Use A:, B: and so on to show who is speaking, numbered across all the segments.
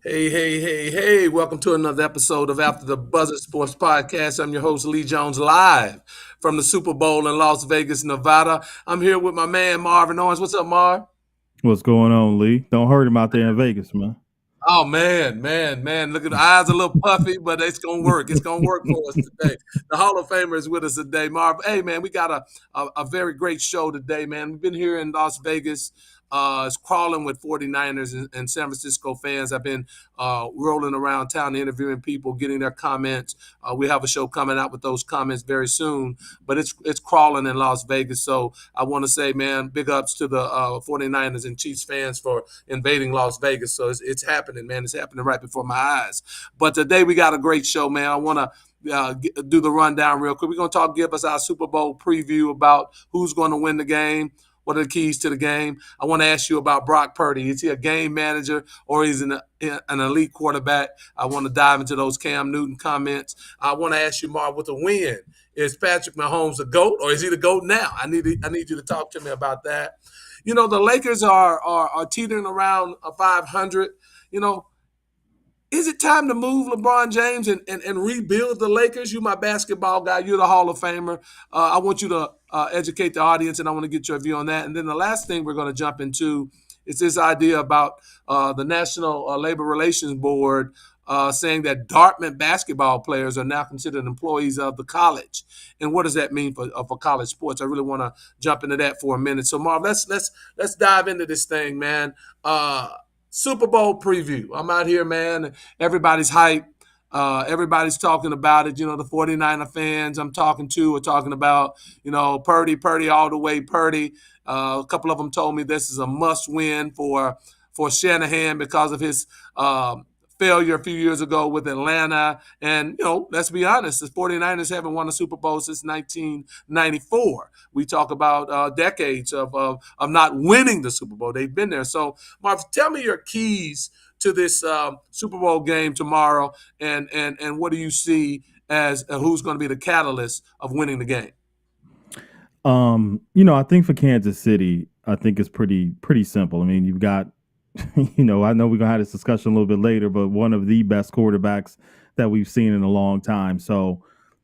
A: Hey, hey, hey, hey. Welcome to another episode of After the Buzzer Sports Podcast. I'm your host, Lee Jones, live from the Super Bowl in Las Vegas, Nevada. I'm here with my man, Marvin Owens. What's up, Marv?
B: What's going on, Lee? Don't hurt him out there in Vegas, man.
A: Oh, man. Look at the eyes a little puffy, but it's going to work. It's going to work for us today. The Hall of Famer is with us today, Marv. Hey, man, we got a very great show today, man. We've been here in Las Vegas. It's crawling with 49ers and San Francisco fans. I've been rolling around town interviewing people, getting their comments. We have a show coming out with those comments very soon, but it's crawling in Las Vegas. So I want to say, man, big ups to the 49ers and Chiefs fans for invading Las Vegas. So it's happening, man. It's happening right before my eyes. But today we got a great show, man. I want to do the rundown real quick. We're going to give us our Super Bowl preview about who's going to win the game. What are the keys to the game? I want to ask you about Brock Purdy. Is he a game manager or is he an elite quarterback? I want to dive into those Cam Newton comments. I want to ask you, Mark, with the win, is Patrick Mahomes the GOAT or is he the GOAT now? I need you to talk to me about that. You know, the Lakers are teetering around a 500. You know, is it time to move LeBron James and rebuild the Lakers? You're my basketball guy. You're the Hall of Famer. I want you to educate the audience, and I want to get your view on that. And then the last thing we're going to jump into is this idea about the National Labor Relations Board saying that Dartmouth basketball players are now considered employees of the college. And what does that mean for college sports? I really want to jump into that for a minute. So, Marv, let's dive into this thing, man. Super Bowl preview. I'm out here, man. Everybody's hyped. Everybody's talking about it. You know, the 49er fans I'm talking to are talking about, Purdy all the way, Purdy. A couple of them told me this is a must win for Shanahan because of his failure a few years ago with Atlanta. And, let's be honest, the 49ers haven't won a Super Bowl since 1994. We talk about decades of not winning the Super Bowl. They've been there. So, Marv, tell me your keys to this Super Bowl game tomorrow, and what do you see as who's going to be the catalyst of winning the game?
B: I think for Kansas City, I think it's pretty simple. I mean, you've got, I know we're gonna have this discussion a little bit later, but one of the best quarterbacks that we've seen in a long time. So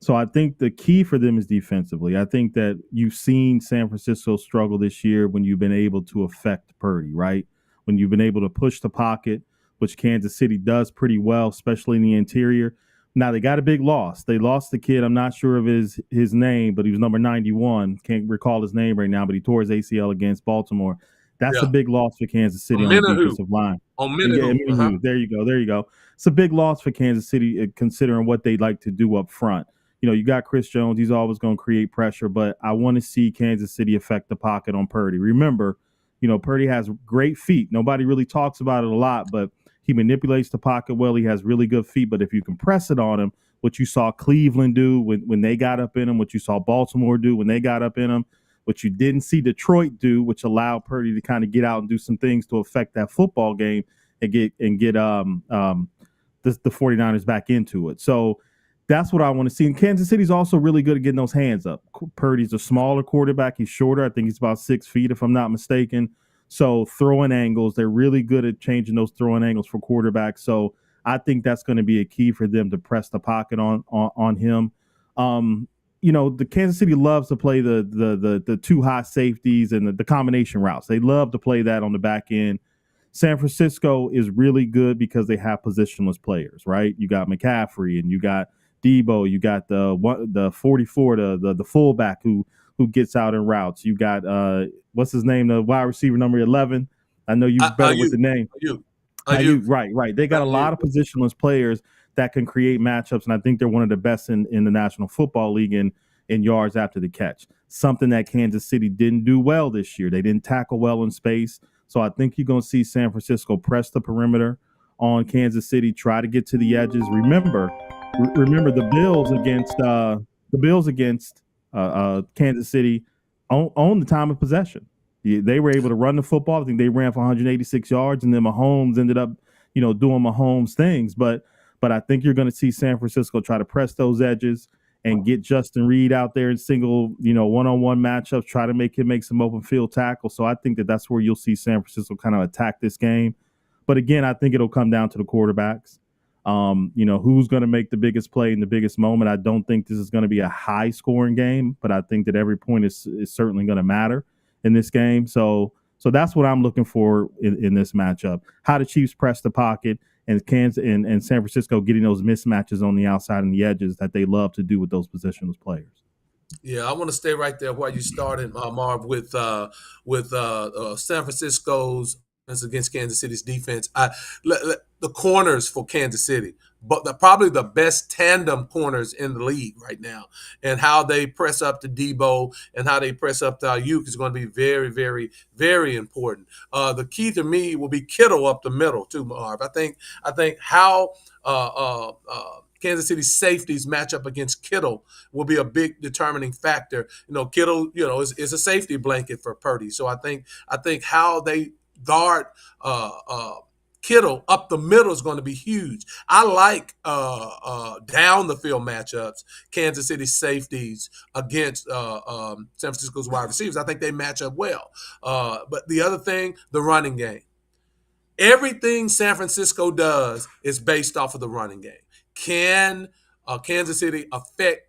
B: I think the key for them is defensively. I think that you've seen San Francisco struggle this year when you've been able to affect Purdy, right? When you've been able to push the pocket, which Kansas City does pretty well, especially in the interior. Now they got a big loss. They lost the kid. I'm not sure of his name, but he was number 91. Can't recall his name right now, but he tore his ACL against Baltimore. That's a
A: Yeah,
B: big loss for Kansas
A: a
B: City on the
A: minute who,
B: defensive line.
A: a minute
B: Yeah, I
A: who. Uh-huh.
B: mean, there you go. There you go. It's a big loss for Kansas City, considering what they like to do up front. You got Chris Jones. He's always going to create pressure, but I want to see Kansas City affect the pocket on Purdy. Remember, Purdy has great feet. Nobody really talks about it a lot, but he manipulates the pocket well. He has really good feet, but if you can press it on him, what you saw Cleveland do when they got up in him, what you saw Baltimore do when they got up in him, what you didn't see Detroit do, which allowed Purdy to kind of get out and do some things to affect that football game and get the 49ers back into it. So that's what I want to see. And Kansas City's also really good at getting those hands up. Purdy's a smaller quarterback. He's shorter. I think he's about 6 feet, if I'm not mistaken. So throwing angles, they're really good at changing those throwing angles for quarterbacks. So I think that's going to be a key for them to press the pocket on him. The Kansas City loves to play the two high safeties and the combination routes. They love to play that on the back end. San Francisco is really good because they have positionless players, right? You got McCaffrey and you got Debo, you got the 44, the fullback who gets out in routes. You got what's his name, the wide receiver number 11. I know you
A: Are
B: better with the name.
A: Are you?
B: Right. They got a
A: Are you?
B: lot of positionless players that can create matchups, and I think they're one of the best in the National Football League in yards after the catch. Something that Kansas City didn't do well this year. They didn't tackle well in space. So I think you're going to see San Francisco press the perimeter on Kansas City, try to get to the edges. Remember the Bills against Kansas City on the time of possession. They were able to run the football. I think they ran for 186 yards, and then Mahomes ended up, doing Mahomes things. But I think you're going to see San Francisco try to press those edges and get Justin Reed out there in single, one-on-one matchups, try to make him make some open field tackles. So I think that's where you'll see San Francisco kind of attack this game. But again, I think it'll come down to the quarterbacks. Who's going to make the biggest play in the biggest moment. I don't think this is going to be a high scoring game, but I think that every point is certainly going to matter in this game. So that's what I'm looking for in this matchup. How the Chiefs press the pocket and Kansas and San Francisco getting those mismatches on the outside and the edges that they love to do with those positionless players.
A: Yeah, I want to stay right there where you started, Marv, with San Francisco's offense against Kansas City's defense. The corners for Kansas City, but probably the best tandem corners in the league right now, and how they press up to Debo and how they press up to Ayuk is going to be very, very, very important. The key to me will be Kittle up the middle too, Marv. I think how Kansas City safeties match up against Kittle will be a big determining factor. Kittle, is a safety blanket for Purdy. So I think how they guard Kittle up the middle is going to be huge. I like down the field matchups, Kansas City safeties against San Francisco's wide receivers. I think they match up well. But the other thing, the running game. Everything San Francisco does is based off of the running game. Can Kansas City affect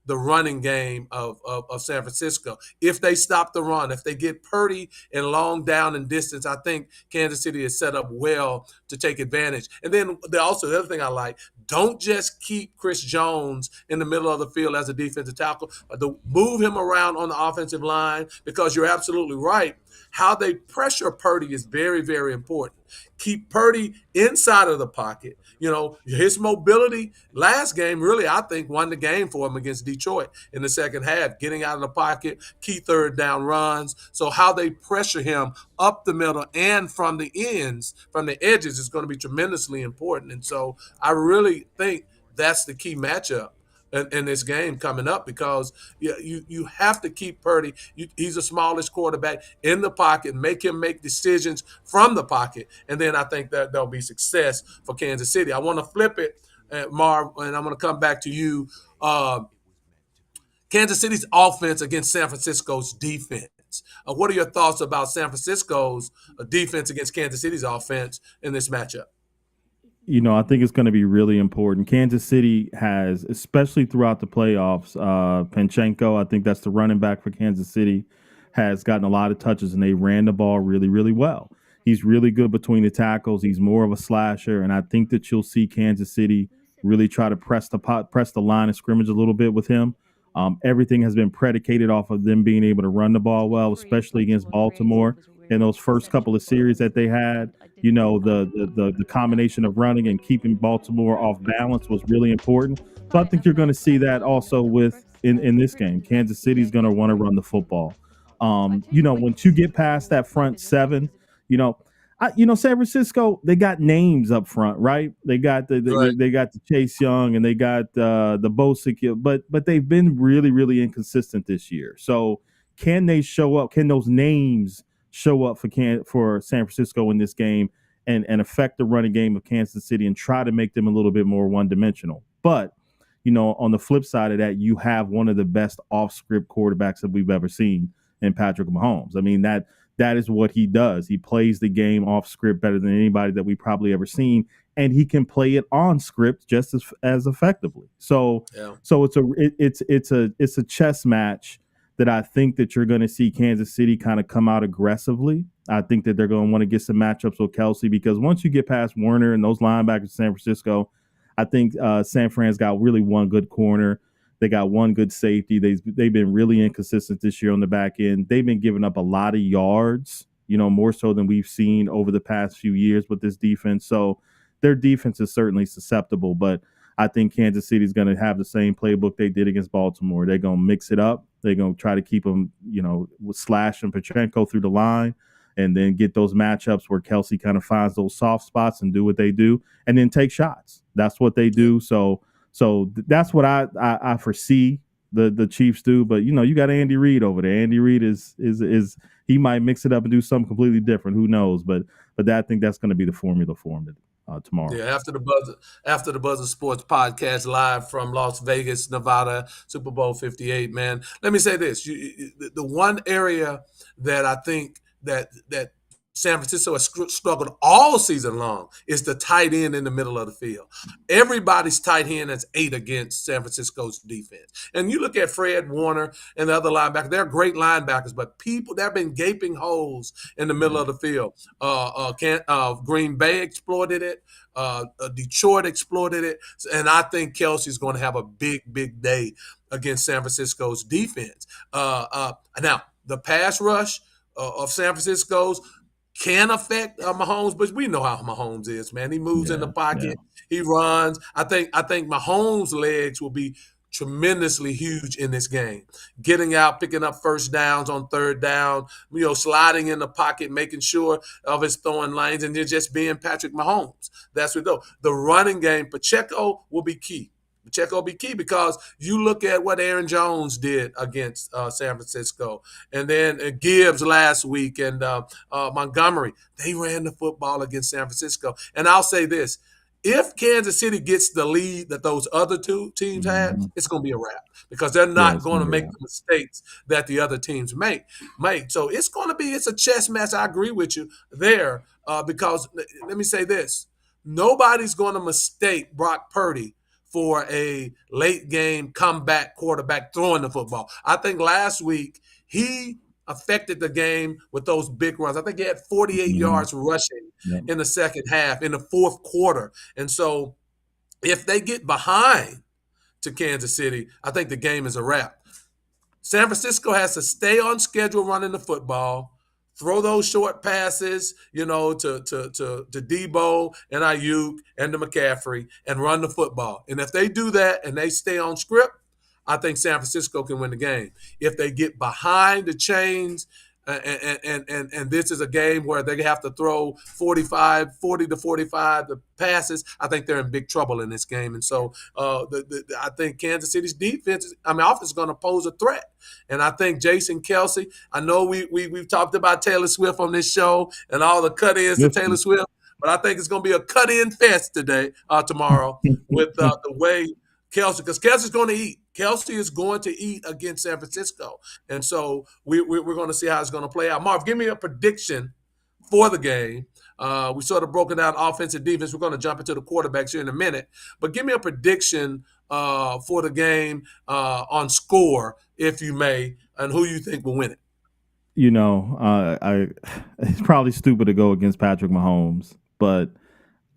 A: the running game of San Francisco? If they stop the run, if they get Purdy and long down and distance, I think Kansas City is set up well to take advantage. And then the other thing I like, don't just keep Chris Jones in the middle of the field as a defensive tackle, but move him around on the offensive line, because you're absolutely right. How they pressure Purdy is very, very important. Keep Purdy inside of the pocket. His mobility last game really, I think, won the game for him against Detroit in the second half, getting out of the pocket, key third down runs. So how they pressure him up the middle and from the ends, from the edges, is going to be tremendously important. And so I really think that's the key matchup in this game coming up, because you have to keep Purdy. He's a smallish quarterback in the pocket, make him make decisions from the pocket, and then I think that there'll be success for Kansas City. I want to flip it, Marv, and I'm going to come back to you. Kansas City's offense against San Francisco's defense. What are your thoughts about San Francisco's defense against Kansas City's offense in this matchup?
B: I think it's going to be really important. Kansas City has, especially throughout the playoffs, Panchenko, I think that's the running back for Kansas City, has gotten a lot of touches, and they ran the ball really, really well. He's really good between the tackles. He's more of a slasher, and I think that you'll see Kansas City really try to press the line of scrimmage a little bit with him. Everything has been predicated off of them being able to run the ball well, especially against Baltimore in those first couple of series that they had. The combination of running and keeping Baltimore off balance was really important. So I think you're going to see that also in this game. Kansas City's going to want to run the football. Once you get past that front seven, San Francisco, they got names up front, right? They got
A: Right.
B: they got the Chase Young, and they got the Bosick, but they've been really, really inconsistent this year. So can they show up? Can those names show up for San Francisco in this game and affect the running game of Kansas City and try to make them a little bit more one dimensional? But on the flip side of that, you have one of the best off script quarterbacks that we've ever seen in Patrick Mahomes. I mean, that is what he does. He plays the game off script better than anybody that we probably ever seen, and he can play it on script just as effectively. So
A: Yeah.
B: so it's a chess match that I think that you're going to see Kansas City kind of come out aggressively. I think that they're going to want to get some matchups with Kelsey, because once you get past Warner and those linebackers in San Francisco, I think San Fran's got really one good corner. They got one good safety. They've been really inconsistent this year on the back end. They've been giving up a lot of yards, more so than we've seen over the past few years with this defense. So their defense is certainly susceptible, but I think Kansas City's going to have the same playbook they did against Baltimore. They're going to mix it up. They're going to try to keep them, with Slash and Pacheco through the line, and then get those matchups where Kelsey kind of finds those soft spots and do what they do, and then take shots. That's what they do. So that's what I foresee the Chiefs do. But you got Andy Reid over there. Andy Reid is he might mix it up and do something completely different. Who knows? But I think that's going to be the formula for him tomorrow.
A: Yeah, after the Buzzer Sports Podcast, live from Las Vegas, Nevada, Super Bowl 58. Man, let me say this: the one area that I think that San Francisco has struggled all season long is the tight end in the middle of the field. Everybody's tight end is 8 against San Francisco's defense. And you look at Fred Warner and the other linebackers, they're great linebackers, but there have been gaping holes in the middle of the field. Green Bay exploited it. Detroit exploited it. And I think Kelsey's going to have a big, big day against San Francisco's defense. Now, the pass rush of San Francisco's can affect Mahomes, but we know how Mahomes is, man. He moves in the pocket, he runs. I think Mahomes' legs will be tremendously huge in this game. Getting out, picking up first downs on third down, sliding in the pocket, making sure of his throwing lanes, and then just being Patrick Mahomes. That's what though. The running game, Pacheco will be key. Pacheco will be key because you look at what Aaron Jones did against San Francisco, and then Gibbs last week and Montgomery. They ran the football against San Francisco. And I'll say this. If Kansas City gets the lead that those other two teams had, it's going to be a wrap because they're not going to make the mistakes that the other teams make. So it's a chess match. I agree with you there because let me say this. Nobody's going to mistake Brock Purdy for a late game comeback quarterback throwing the football. I think last week he affected the game with those big runs. I think he had 48 yards rushing in the second half, in the fourth quarter. And so if they get behind to Kansas City, I think the game is a wrap. San Francisco has to stay on schedule running the football, throw those short passes, to Debo and Ayuk and to McCaffrey and run the football. And if they do that and they stay on script, I think San Francisco can win the game. If they get behind the chains and this is a game where they have to throw 40 to 45 the passes, I think they're in big trouble in this game. And so I think Kansas City's offense is going to pose a threat. And I think Jason Kelsey, I know we've talked about Taylor Swift on this show and all the cut-ins to Taylor Swift, but I think it's going to be a cut-in fest tomorrow with the way Kelsey, because Kelsey's going to eat. Kelsey is going to eat against San Francisco. And so we're going to see how it's going to play out. Marv, give me a prediction for the game. We sort of broken down offense and defense. We're going to jump into the quarterbacks here in a minute. But give me a prediction for the game on score, if you may, and who you think will win it.
B: It's probably stupid to go against Patrick Mahomes, but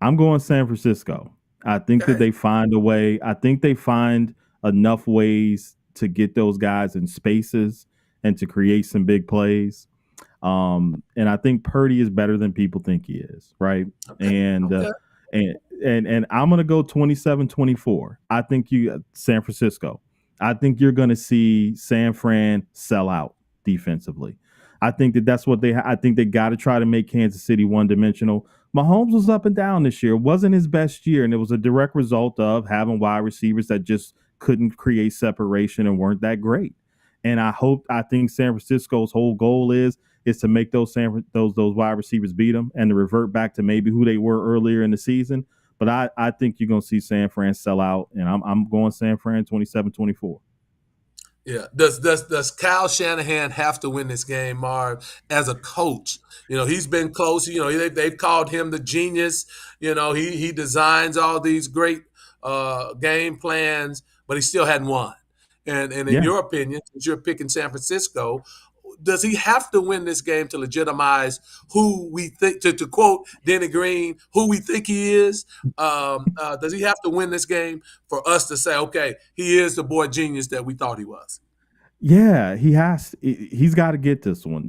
B: I'm going San Francisco. I think that they find a way. I think they find enough ways to get those guys in spaces and to create some big plays. And I think Purdy is better than people think he is, right? And I'm going to go 27-24. I think San Francisco. I think you're going to see San Fran sell out defensively. I think that's what I think they got to try to make Kansas City one-dimensional. Mahomes was up and down this year. It wasn't his best year, and it was a direct result of having wide receivers that just couldn't create separation and weren't that great. And I think San Francisco's whole goal is to make those wide receivers beat them and to revert back to maybe who they were earlier in the season. But I think you're going to see San Fran sell out, and I'm going San Fran 27-24.
A: Yeah. Does Kyle Shanahan have to win this game, Marv, as a coach? He's been close. They've called him the genius. He designs all these great game plans, but he still hadn't won. And in your opinion, since you're picking San Francisco, does he have to win this game to legitimize who we think, to quote Denny Green, who we think he is? Does he have to win this game for us to say, okay, he is the boy genius that we thought he was?
B: Yeah, he has. He's got to get this one.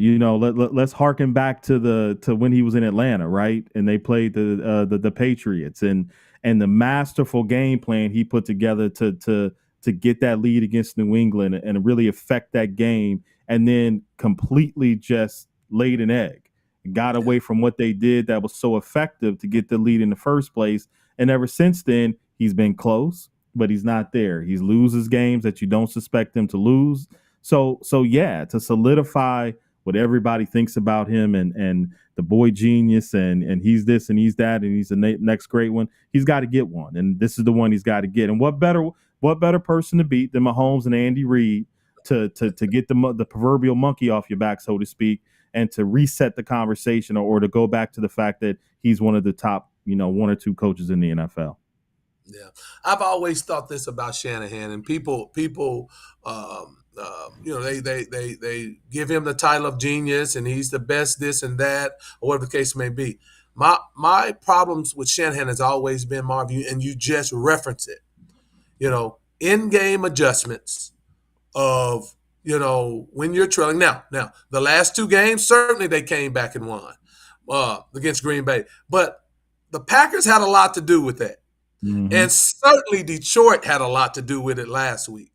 B: Let's harken back to when he was in Atlanta, right? And they played the Patriots and the masterful game plan he put together to get that lead against New England and really affect that game, and then completely just laid an egg, got away from what they did that was so effective to get the lead in the first place. And ever since then, he's been close, but he's not there. He loses games that you don't suspect him to lose. So yeah, to solidify what everybody thinks about him and the boy genius and he's this and he's that and he's the next great one, he's got to get one. And this is the one he's got to get. And what better person to beat than Mahomes and Andy Reid to get the proverbial monkey off your back, so to speak, and to reset the conversation, or to go back to the fact that he's one of the top, one or two coaches in the NFL.
A: Yeah, I've always thought this about Shanahan, and people, they give him the title of genius, and he's the best, this and that, or whatever the case may be. My problems with Shanahan has always been, Marv, and you just reference it. In game adjustments of when you're trailing. Now the last two games, certainly they came back and won against Green Bay, but the Packers had a lot to do with that.
B: Mm-hmm.
A: And certainly Detroit had a lot to do with it last week.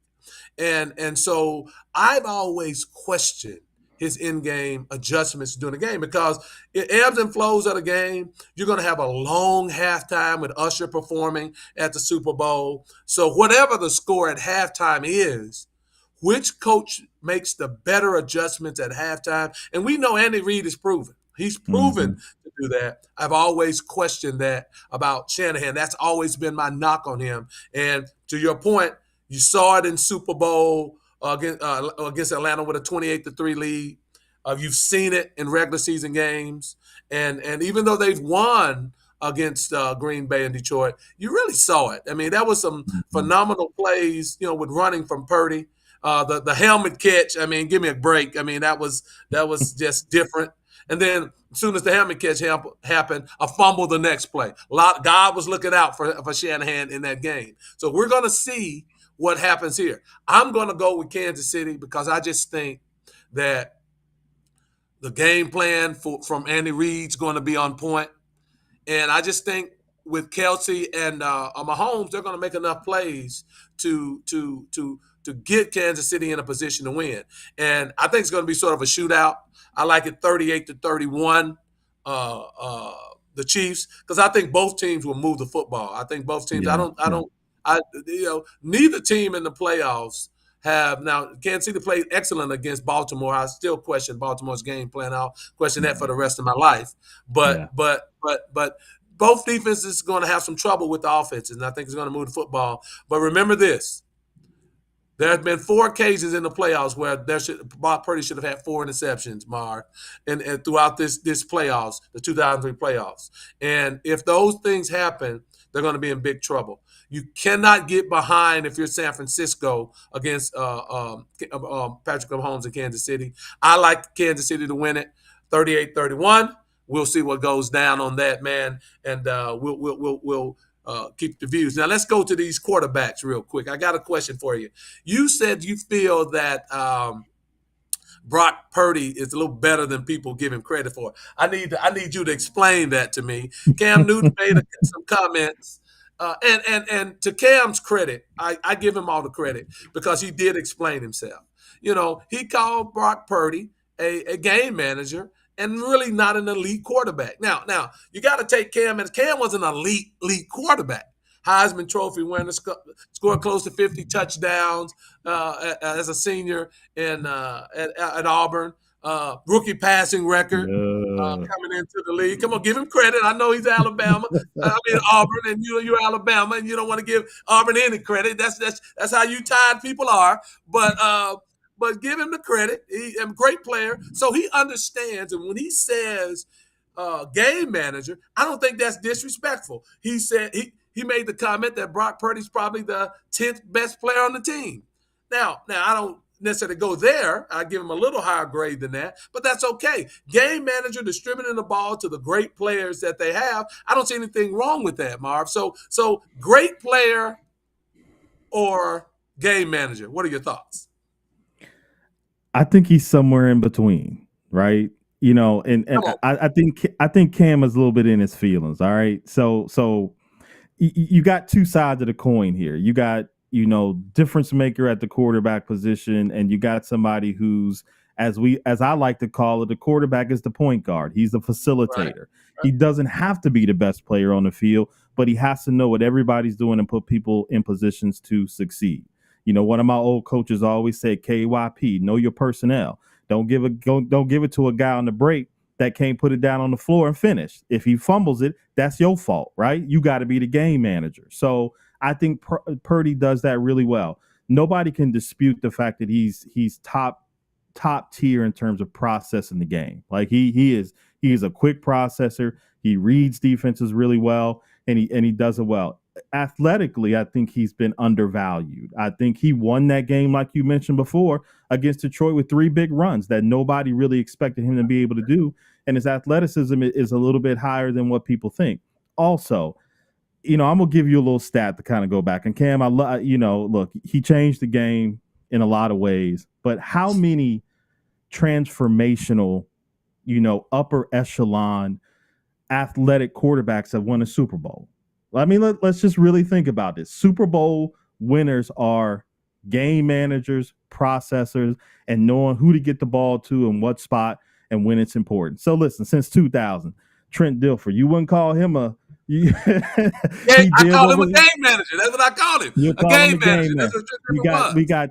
A: And so I've always questioned his in-game adjustments during the game, because it ebbs and flows of the game. You're going to have a long halftime with Usher performing at the Super Bowl. So whatever the score at halftime is, which coach makes the better adjustments at halftime? And we know Andy Reid is proven. He's proven to do that. I've always questioned that about Shanahan. That's always been my knock on him. And to your point, you saw it in Super Bowl against Atlanta with a 28-3 lead. You've seen it in regular season games. And even though they've won against Green Bay and Detroit, you really saw it. I mean, that was some phenomenal plays, with running from Purdy. The helmet catch, I mean, give me a break. I mean, that was just different. And then as soon as the helmet catch happened, a fumble the next play. God was looking out for Shanahan in that game. So we're going to see what happens here. I'm going to go with Kansas City because I just think that the game plan from Andy Reid's going to be on point. And I just think with Kelsey and Mahomes, they're going to make enough plays to get Kansas City in a position to win. And I think it's going to be sort of a shootout. I like it 38-31, the Chiefs, because I think both teams will move the football. I think both teams. Neither team in the playoffs have. Now, Kansas City played excellent against Baltimore. I still question Baltimore's game plan. I'll question that for the rest of my life. But both defenses are going to have some trouble with the offenses, and I think it's going to move the football. But remember this. There have been 4 occasions in the playoffs where Brock Purdy should have had 4 interceptions, Mark, and throughout this playoffs, the 2003 playoffs. And if those things happen, they're going to be in big trouble. You cannot get behind if you're San Francisco against Patrick Mahomes in Kansas City. I like Kansas City to win it, 38-31. We'll see what goes down on that, man, and we'll keep the views. Now, let's go to these quarterbacks real quick. I got a question for you. You said you feel that Brock Purdy is a little better than people give him credit for. I need you to explain that to me. Cam Newton made some comments. And to Cam's credit, I give him all the credit because he did explain himself. He called Brock Purdy a game manager and really not an elite quarterback. Now you got to take Cam, and Cam was an elite quarterback. Heisman Trophy winner, scored close to 50 touchdowns as a senior at Auburn. Rookie passing record coming into the league. Come on, give him credit. I know he's Alabama. Auburn, and you're Alabama, and you don't want to give Auburn any credit. That's how you tired people are. But give him the credit. He's a great player, so he understands. And when he says game manager, I don't think that's disrespectful. He said he made the comment that Brock Purdy's probably the 10th best player on the team. Now I don't necessarily go there. I give him a little higher grade than that, but that's okay. Game manager distributing the ball to the great players that they have. I don't see anything wrong with that, Marv. So great player or game manager. What are your thoughts?
B: I think he's somewhere in between, right? And I think Cam is a little bit in his feelings. All right, so you got two sides of the coin here. You got difference maker at the quarterback position, and you got somebody who's, as I like to call it, the quarterback is the point guard. He's the facilitator. Right. He doesn't have to be the best player on the field, but he has to know what everybody's doing and put people in positions to succeed. One of my old coaches always said, KYP, know your personnel. Don't give it to a guy on the break that can't put it down on the floor and finish. If he fumbles it, that's your fault, right? You got to be the game manager. So I think Purdy does that really well. Nobody can dispute the fact that he's top top tier in terms of processing the game. Like he is a quick processor. He reads defenses really well, and he does it well. Athletically, I think he's been undervalued. I think he won that game, like you mentioned before, against Detroit with 3 big runs that nobody really expected him to be able to do. And his athleticism is a little bit higher than what people think. Also, I'm gonna give you a little stat to kind of go back. And Cam, look, he changed the game in a lot of ways, but how many transformational, upper echelon athletic quarterbacks have won a Super Bowl? I mean, let's just really think about this. Super Bowl winners are game managers, processors, and knowing who to get the ball to and what spot and when it's important. So listen, since 2000, Trent Dilfer, you wouldn't call him a
A: yeah, I call him a game manager. That's what I call him.
B: You
A: a game manager. That's
B: what we got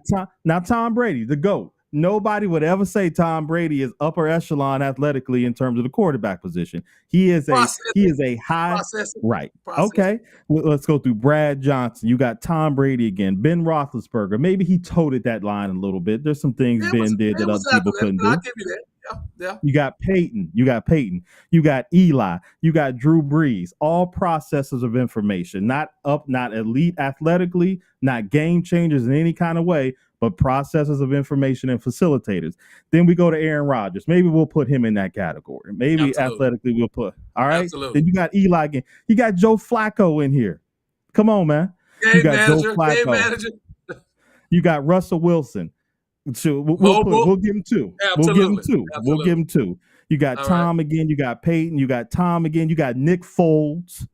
B: Tom Brady, the GOAT. Nobody would ever say Tom Brady is upper echelon athletically in terms of the quarterback position. He is a high right. Okay, let's go through Brad Johnson. You got Tom Brady again. Ben Roethlisberger. Maybe he toted that line a little bit. There's some things Ben did that other people couldn't do.
A: I'll give you that. Yeah.
B: You got Peyton. You got Eli. You got Drew Brees. All processors of information. Not elite athletically, not game changers in any kind of way, but processors of information and facilitators. Then we go to Aaron Rodgers. Maybe we'll put him in that category. Maybe athletically we'll put. All right.
A: Absolutely.
B: Then you got Eli again. You got Joe Flacco in here. Come on, man.
A: Game manager.
B: You got Russell Wilson. So we'll give him 2.
A: Absolutely.
B: We'll give him 2. You got Tom again. You got Peyton. You got Tom again. You got Nick Foles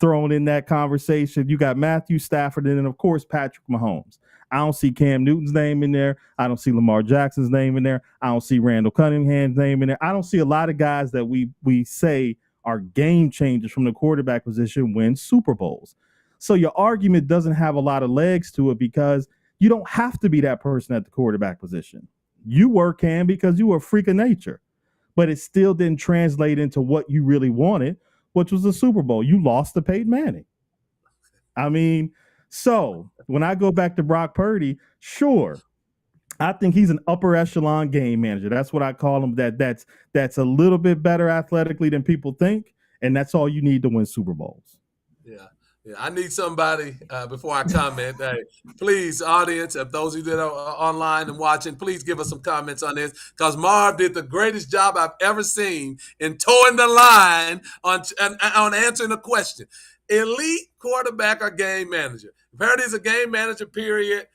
B: thrown in that conversation. You got Matthew Stafford, and then of course Patrick Mahomes. I don't see Cam Newton's name in there. I don't see Lamar Jackson's name in there. I don't see Randall Cunningham's name in there. I don't see a lot of guys that we say are game changers from the quarterback position win Super Bowls. So your argument doesn't have a lot of legs to it because you don't have to be that person at the quarterback position. You were, Cam, because you were a freak of nature. But it still didn't translate into what you really wanted, which was the Super Bowl. You lost to Peyton Manning. I mean, so when I go back to Brock Purdy, sure, I think he's an upper echelon game manager. That's what I call him. That's a little bit better athletically than people think, and that's all you need to win Super Bowls.
A: Yeah. I need somebody before I comment. Hey, please, audience, if those of you that are online and watching, please give us some comments on this because Marv did the greatest job I've ever seen in towing the line on answering a question. Elite quarterback or game manager? Purdy is a game manager, period.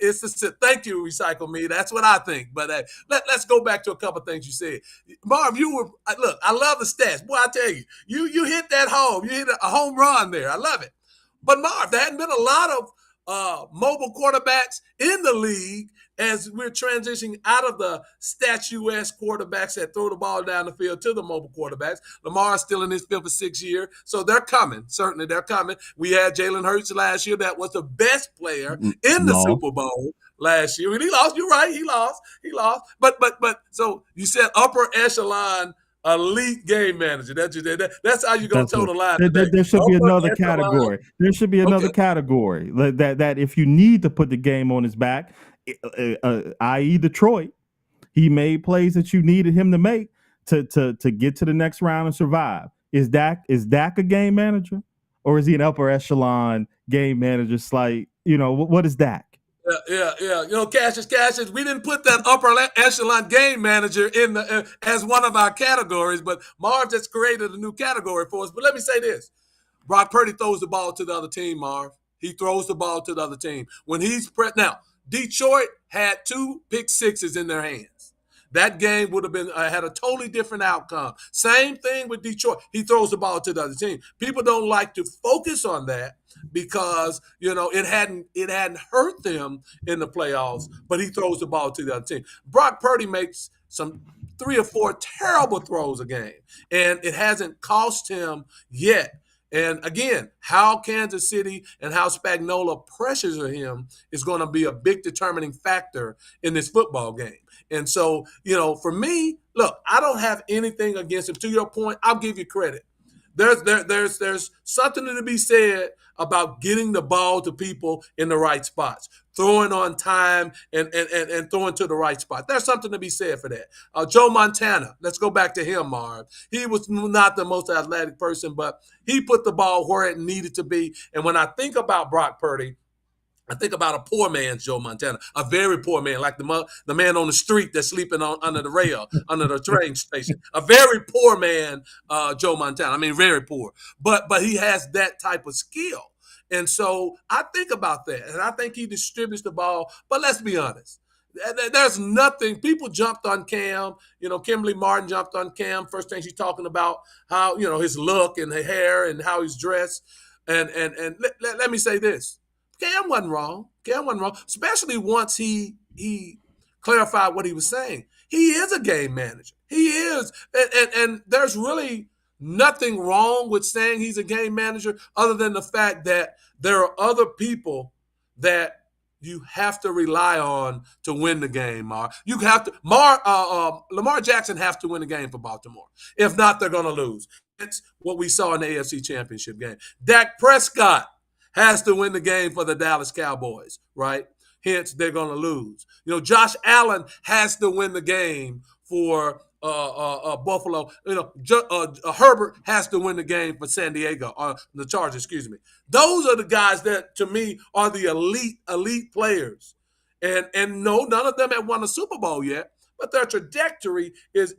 A: It's thank you, Recycle Me. That's what I think. But let's go back to a couple of things you said. Marv, look, I love the stats. Boy, I tell you, you hit that home. You hit a home run there. I love it. But Marv, there hadn't been a lot of mobile quarterbacks in the league as we're transitioning out of the statuesque quarterbacks that throw the ball down the field to the mobile quarterbacks. Lamar's still in his 5th or 6th year, so they're coming. Certainly, they're coming. We had Jalen Hurts last year that was the best player in the Super Bowl last year. And he lost. You're right. He lost. But so you said upper echelon elite game manager. That's how you're going to toe the line.
B: There should be another category. There should be another category that if you need to put the game on his back, i.e. Detroit, he made plays that you needed him to make to get to the next round and survive. Is Dak a game manager, or is he an upper echelon game manager? What is Dak?
A: Yeah. Cassius. We didn't put that upper echelon game manager in as one of our categories, but Marv just created a new category for us. But let me say this: Brock Purdy throws the ball to the other team. Marv, he throws the ball to the other team when he's now. Detroit had 2 pick sixes in their hands. That game would have been had a totally different outcome. Same thing with Detroit. He throws the ball to the other team. People don't like to focus on that because it hadn't hurt them in the playoffs. But he throws the ball to the other team. Brock Purdy makes some 3 or 4 terrible throws a game, and it hasn't cost him yet. And again, how Kansas City and how Spagnuolo pressures him is going to be a big determining factor in this football game. And so, for me, look, I don't have anything against him. To your point, I'll give you credit. There's something to be said about getting the ball to people in the right spots. throwing on time and throwing to the right spot. There's something to be said for that. Joe Montana, let's go back to him, Marv. He was not the most athletic person, but he put the ball where it needed to be. And when I think about Brock Purdy, I think about a poor man's Joe Montana, a very poor man, like the man on the street that's sleeping on under the rail, under the train station. A very poor man, Joe Montana. I mean, very poor, but he has that type of skill, and so I think about that, and I think he distributes the ball. But let's be honest. There's nothing. People jumped on Cam. Kimberly Martin jumped on Cam. First thing she's talking about how his look and the hair and how he's dressed. And let me say this. Cam wasn't wrong. Cam wasn't wrong, especially once he clarified what he was saying. He is a game manager. He is, and there's really nothing wrong with saying he's a game manager, other than the fact that there are other people that you have to rely on to win the game. You have to. Lamar Jackson have to win the game for Baltimore. If not, they're going to lose. It's what we saw in the AFC Championship game. Dak Prescott has to win the game for the Dallas Cowboys, right? Hence, they're going to lose. Josh Allen has to win the game for Buffalo. Herbert has to win the game for San Diego, the Chargers, excuse me. Those are the guys that, to me, are the elite players. And no, none of them have won a Super Bowl yet, but their trajectory is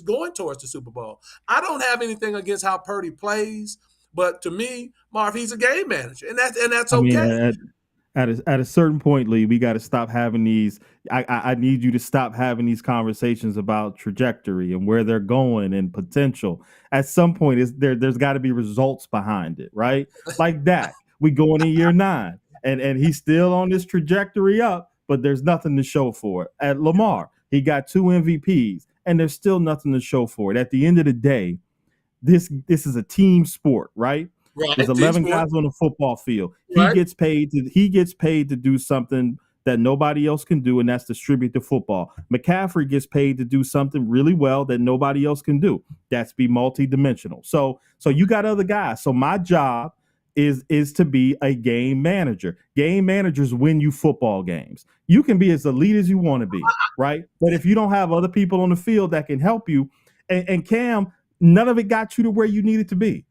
A: going towards the Super Bowl. I don't have anything against how Purdy plays. But to me, Marv, he's a game manager, and that's okay.
B: I mean, at a certain point, Lee, we got to stop having these. I need you to stop having these conversations about trajectory and where they're going and potential. At some point, there's got to be results behind it, right? Like Dak, we going in year 9, and he's still on this trajectory up, but there's nothing to show for it. At Lamar, he got 2 MVPs, and there's still nothing to show for it. At the end of the day, this is a team sport, right?
A: Right.
B: There's 11 guys on the football field.
A: Right.
B: He gets paid to do something that nobody else can do, and that's distribute the football. McCaffrey gets paid to do something really well that nobody else can do. That's be multidimensional. So you got other guys. So my job is to be a game manager. Game managers win you football games. You can be as elite as you want to be, right? But if you don't have other people on the field that can help you, and Cam, none of it got you to where you needed to be.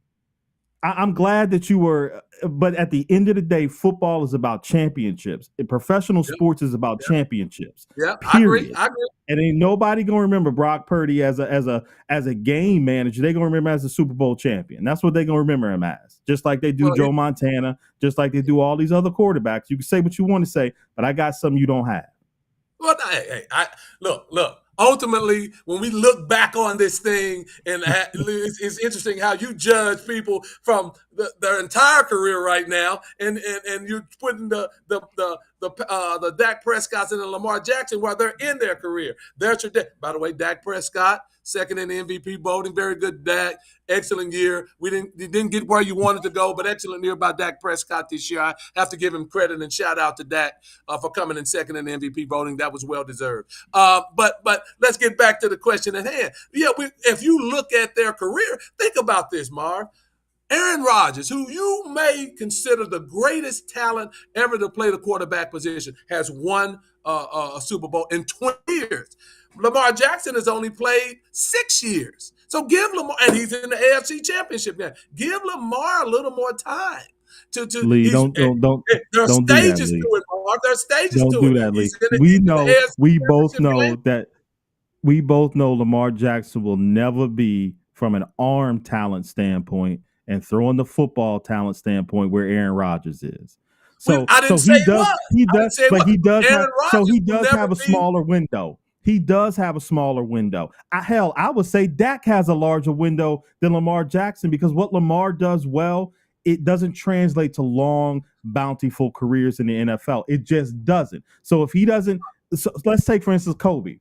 B: I'm glad that you were, but at the end of the day, football is about championships. Professional sports is about championships.
A: Yeah,
B: period.
A: I agree.
B: And ain't nobody gonna remember Brock Purdy as a game manager. They're gonna remember him as a Super Bowl champion. That's what they're gonna remember him as. Just like they do Joe Montana, just like they do all these other quarterbacks. You can say what you want to say, but I got something you don't have.
A: Well, hey, look. Ultimately, when we look back on this thing, and it's interesting how you judge people from their entire career right now, and you're putting the Dak Prescotts and the Lamar Jackson while they're in their career. By the way, Dak Prescott, second in the MVP voting, very good Dak, excellent year. You didn't get where you wanted to go, but excellent year by Dak Prescott this year. I have to give him credit and shout out to Dak for coming in second in the MVP voting. That was well deserved. But let's get back to the question at hand. Yeah, if you look at their career, think about this, Marv. Aaron Rodgers, who you may consider the greatest talent ever to play the quarterback position, has won a Super Bowl in 20 years. Lamar Jackson has only played 6 years. So give Lamar, and he's in the AFC Championship now. Give Lamar a little more time.
B: Lee, don't
A: there are
B: don't
A: stages
B: do that, Lee.
A: to it, Mark. There are stages
B: don't
A: to
B: do
A: it.
B: That, Lee. We both know Lamar Jackson will never be, from an arm talent standpoint and throwing the football talent standpoint, where Aaron Rodgers is. So he does have a smaller window. He does have a smaller window. I would say Dak has a larger window than Lamar Jackson, because what Lamar does well, it doesn't translate to long, bountiful careers in the NFL. It just doesn't. So if he doesn't, let's take, for instance, Kobe,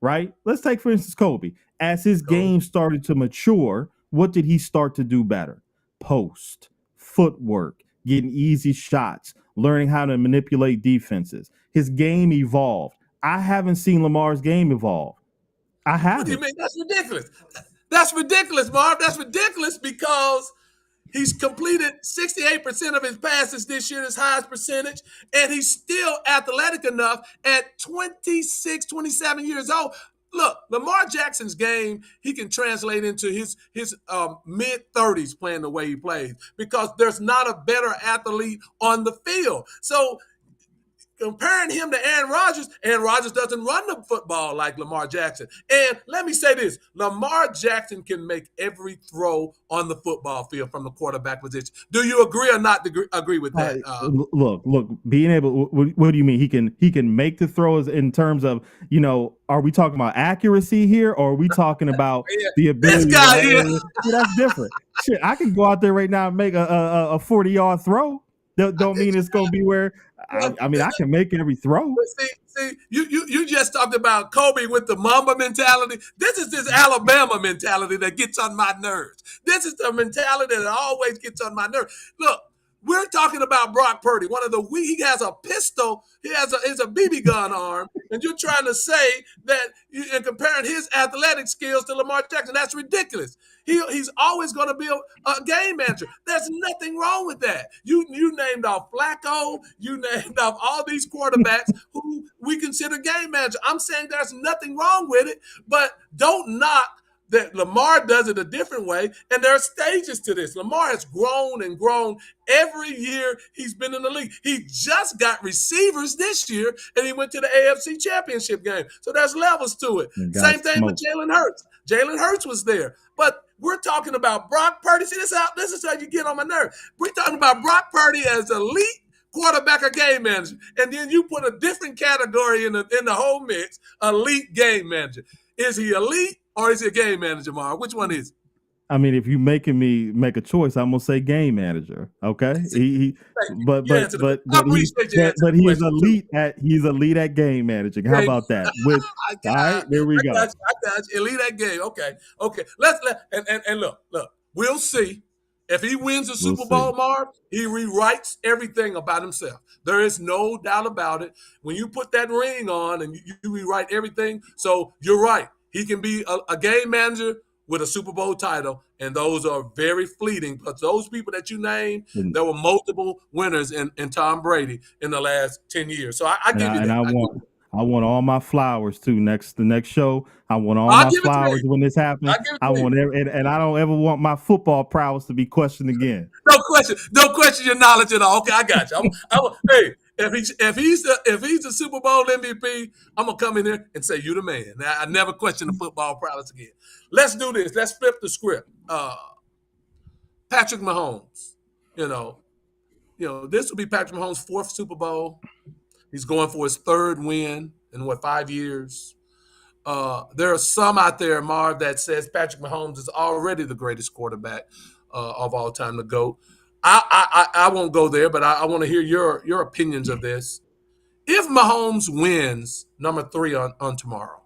B: right? Let's take, for instance, Kobe. As his game started to mature, what did he start to do better? Post, footwork, getting easy shots, learning how to manipulate defenses. His game evolved. I haven't seen Lamar's game evolve. I haven't.
A: What do you mean? That's ridiculous. That's ridiculous, Marv. That's ridiculous, because He's completed 68% of his passes this year, his highest percentage, and he's still athletic enough at 26, 27 years old. Look, Lamar Jackson's game, he can translate into his mid 30s playing the way he plays because there's not a better athlete on the field. So comparing him to Aaron Rodgers doesn't run the football like Lamar Jackson. And let me say this, Lamar Jackson can make every throw on the football field from the quarterback position. Do you agree or not agree with that?
B: Look, being able, what do you mean? He can make the throws in terms of, are we talking about accuracy here, or are we talking about
A: Yeah,
B: the
A: this
B: ability
A: guy here.
B: that's different. Shit, I can go out there right now and make a 40-yard throw. Don't mean it's going to be where, I mean, I can make every throw.
A: See, you just talked about Kobe with the Mamba mentality. This is this Alabama mentality that gets on my nerves. This is the mentality that always gets on my nerves. Look, we're talking about Brock Purdy, one of the he has a pistol, he's a BB gun arm, and you're trying to say that and comparing his athletic skills to Lamar Jackson. That's ridiculous. He's always going to be a game manager. There's nothing wrong with that. You named off Flacco, you named off all these quarterbacks who we consider game manager. I'm saying there's nothing wrong with it, but don't knock that Lamar does it a different way, and there are stages to this. Lamar has grown and grown every year he's been in the league. He just got receivers this year, and he went to the AFC Championship game. So there's levels to it. Same thing with Jalen Hurts. Jalen Hurts was there. But we're talking about Brock Purdy. See, this is how you get on my nerve. We're talking about Brock Purdy as elite quarterback or game manager, and then you put a different category in the whole mix, elite game manager. Is he elite or is he a game manager, Mark? Which one is?
B: I mean, if you making me make a choice, I'm gonna say game manager. Okay, but he's elite at game managing. How about that? All right, there we go.
A: I got you. Elite at game. Okay. Let's look. We'll see. If he wins the Super Bowl, Marv, he rewrites everything about himself. There is no doubt about it. When you put that ring on and you rewrite everything, so you're right. He can be a game manager with a Super Bowl title, and those are very fleeting. But those people that you named, there were multiple winners in Tom Brady in the last 10 years. So I give you that.
B: I want all my flowers too. The next show, I want all my flowers when this happens. I want and I don't ever want my football prowess to be questioned again.
A: Don't question your knowledge at all. Okay, I got you. Hey, if he's the Super Bowl MVP, I'm gonna come in here and say you the man. Now, I never question the football prowess again. Let's do this. Let's flip the script. Patrick Mahomes. This will be Patrick Mahomes' fourth Super Bowl. He's going for his third win in 5 years. There are some out there, Marv, that says Patrick Mahomes is already the greatest quarterback of all time, the GOAT. I won't go there, but I want to hear your opinions of this. If Mahomes wins number 3 on tomorrow,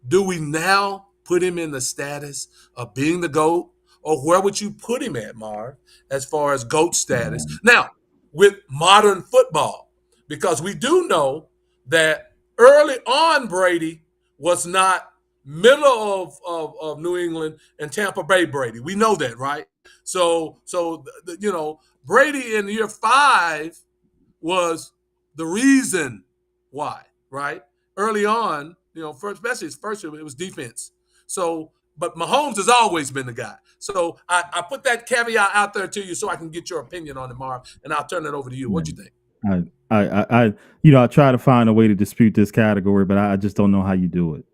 A: do we now put him in the status of being the GOAT, or where would you put him at, Marv, as far as GOAT status? Now, with modern football, because we do know that early on Brady was not middle of New England and Tampa Bay Brady. We know that, right? So Brady in year 5 was the reason why, right? Early on, especially his first year, it was defense. So, but Mahomes has always been the guy. So I put that caveat out there to you so I can get your opinion on it, Marv, and I'll turn it over to you. What do you think?
B: I try to find a way to dispute this category, but I just don't know how you do it.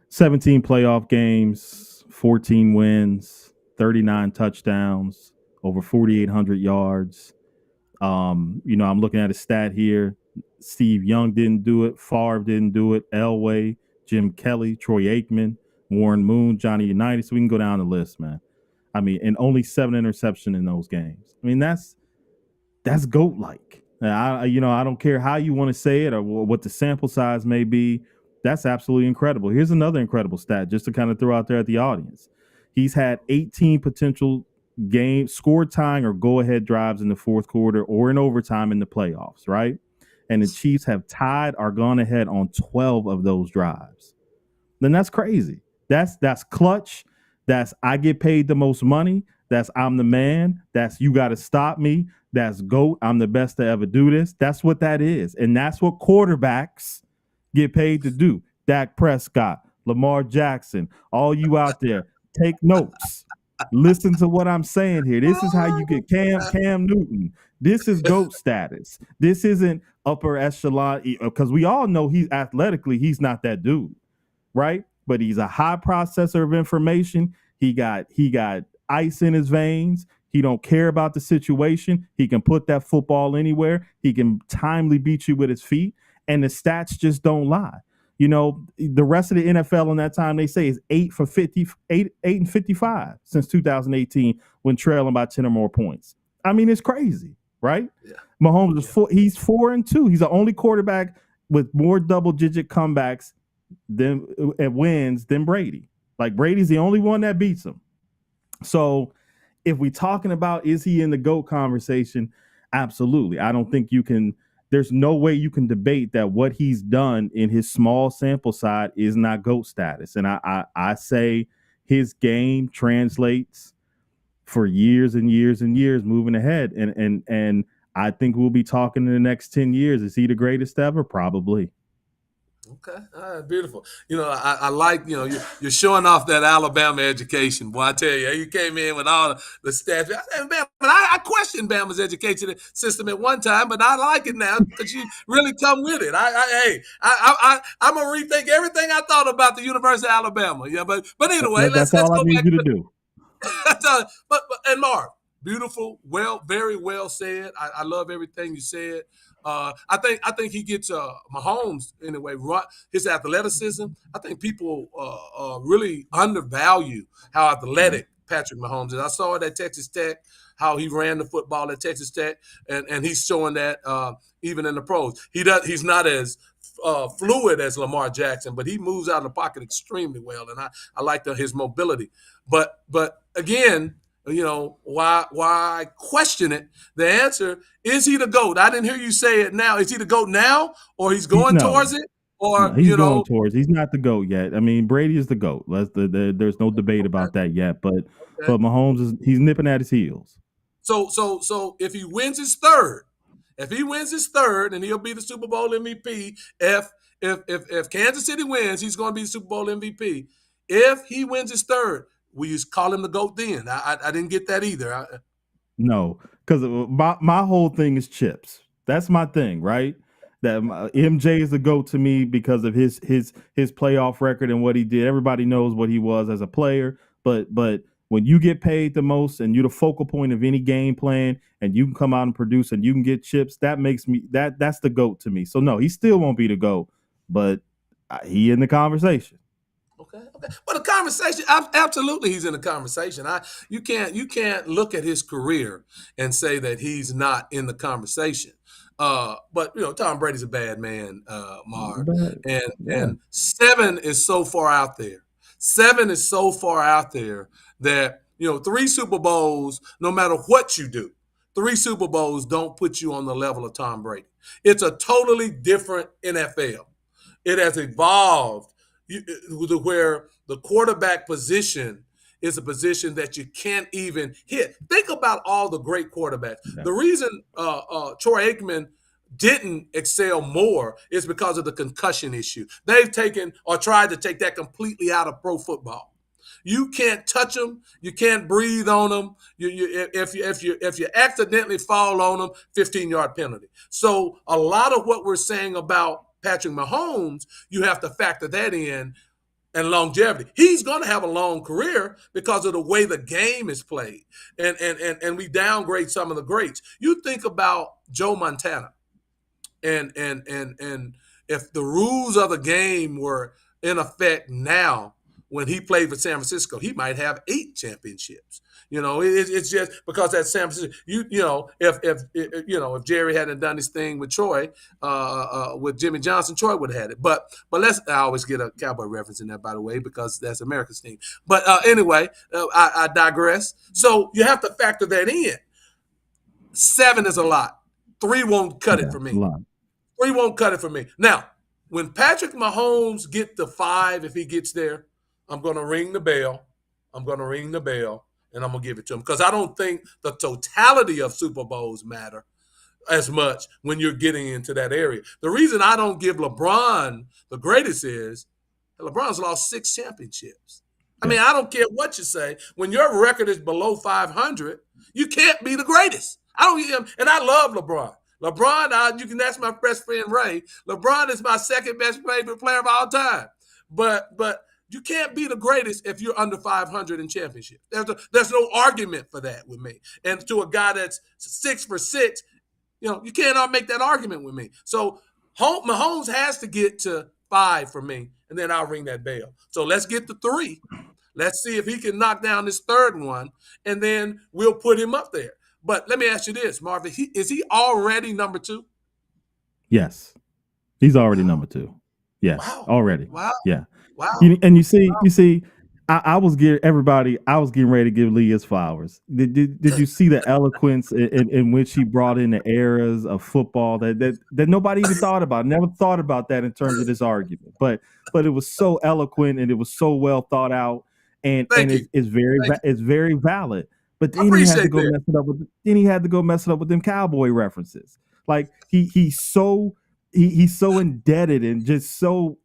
B: 17 playoff games, 14 wins, 39 touchdowns, over 4,800 yards. I'm looking at a stat here. Steve Young didn't do it. Favre didn't do it. Elway, Jim Kelly, Troy Aikman, Warren Moon, Johnny Unitas. So we can go down the list, man. I mean, and only 7 interceptions in those games. I mean, that's GOAT-like. I don't care how you want to say it or what the sample size may be. That's absolutely incredible. Here's another incredible stat just to kind of throw out there at the audience. He's had 18 potential game score tying or go-ahead drives in the fourth quarter or in overtime in the playoffs, right? And the Chiefs have tied or gone ahead on 12 of those drives. Then that's crazy. That's clutch. That's I get paid the most money. That's I'm the man. That's you got to stop me. That's GOAT. I'm the best to ever do this. That's what that is. And that's what quarterbacks get paid to do. Dak Prescott, Lamar Jackson, all you out there, take notes. Listen to what I'm saying here. This is how you get Cam Newton. This is GOAT status. This isn't upper echelon because we all know he's athletically, he's not that dude, right? But he's a high processor of information. He got ice in his veins. He don't care about the situation. He can put that football anywhere. He can timely beat you with his feet, and the stats just don't lie. You know, the rest of the NFL in that time, they say is 8 for 50, 8 and 55 since 2018 when trailing by 10 or more points. I mean, it's crazy, right?
A: Yeah.
B: Mahomes is he's 4-2. He's the only quarterback with more double-digit comebacks than wins than Brady. Like Brady's the only one that beats him. So if we're talking about is he in the GOAT conversation, absolutely. I don't think you can. There's no way you can debate that what he's done in his small sample size is not GOAT status. And I say his game translates for years and years and years moving ahead. And I think we'll be talking in the next 10 years. Is he the greatest ever? Probably.
A: Okay, all right, beautiful. You know, I like, you know, you're showing off that Alabama education. Boy, I tell you came in with all the stats. I questioned Bama's education system at one time, but I like it now because you really come with it. I'm gonna rethink everything I thought about the University of Alabama. Yeah, but anyway,
B: That's
A: let's
B: all I
A: go
B: need
A: back
B: you to do.
A: but and Marv, beautiful, very well said. I love everything you said. I think he gets Mahomes anyway. His athleticism. I think people really undervalue how athletic Patrick Mahomes is. I saw it at Texas Tech, how he ran the football at Texas Tech, and he's showing that even in the pros. He's not as fluid as Lamar Jackson, but he moves out of the pocket extremely well, and I like his mobility. But again, you know, why I question it? The answer is he the GOAT. I didn't hear you say it now. Is he the GOAT now, or he's going towards it, or
B: no, he's going towards. He's not the GOAT yet. I mean, Brady is the GOAT. There's no debate about that yet. But Mahomes he's nipping at his heels.
A: So if he wins his third, and he'll be the Super Bowl MVP. If Kansas City wins, he's going to be the Super Bowl MVP. If he wins his third, will you call him the GOAT then? I didn't get that either.
B: No, because my whole thing is chips. That's my thing, right? That MJ is the GOAT to me because of his playoff record and what he did. Everybody knows what he was as a player, but when you get paid the most and you're the focal point of any game plan and you can come out and produce and you can get chips, that makes me that's the GOAT to me. So no, he still won't be the GOAT, but he in the conversation.
A: Okay. Well, the conversation, absolutely, he's in the conversation. You can't look at his career and say that he's not in the conversation. But you know, Tom Brady's a bad man, Mark, and 7 is so far out there. 7 is so far out there that 3 Super Bowls, no matter what you do, 3 Super Bowls don't put you on the level of Tom Brady. It's a totally different NFL. It has evolved to where the quarterback position is a position that you can't even hit. Think about all the great quarterbacks. Yeah. The reason Troy Aikman didn't excel more is because of the concussion issue. They've taken or tried to take that completely out of pro football. You can't touch them. You can't breathe on them. If you accidentally fall on them, 15-yard penalty. So a lot of what we're saying about Patrick Mahomes, you have to factor that in, and longevity. He's going to have a long career because of the way the game is played, and we downgrade some of the greats. You think about Joe Montana, and if the rules of the game were in effect now, when he played for San Francisco, he might have 8 championships. It's just because that San Francisco. If Jerry hadn't done his thing with Troy, with Jimmy Johnson, Troy would have had it. But I always get a Cowboy reference in there, by the way, because that's America's team. But anyway, I digress. So you have to factor that in. 7 is a lot. 3 won't cut it for me. 3 won't cut it for me. Now, when Patrick Mahomes get to 5, if he gets there, I'm going to ring the bell. and I'm gonna give it to him because I don't think the totality of Super Bowls matter as much when you're getting into that area. The reason I don't give LeBron the greatest is LeBron's lost 6 championships. I
B: Yeah.
A: mean, I don't care what you say. When your record is below 500, you can't be the greatest. I don't, and I love LeBron. LeBron, you can ask my best friend Ray. LeBron is my second best favorite player of all time. But you can't be the greatest if you're under 500 in championships. There's no argument for that with me. And to a guy that's 6 for 6, you cannot make that argument with me. So Mahomes has to get to 5 for me, and then I'll ring that bell. So let's get to 3. Let's see if he can knock down this third one, and then we'll put him up there. But let me ask you this, Marvin. Is he already number 2?
B: Yes. He's already
A: Wow.
B: number 2. Yes.
A: Wow.
B: Already.
A: Wow.
B: Yeah.
A: Wow.
B: And you see, I was getting ready to give Lee his flowers. Did you see the eloquence in which he brought in the eras of football that nobody even thought about? Never thought about that in terms of this argument. But it was so eloquent and it was so well thought out, and it's very valid. But then he had to go mess it up with them cowboy references. Like he's so indebted and just so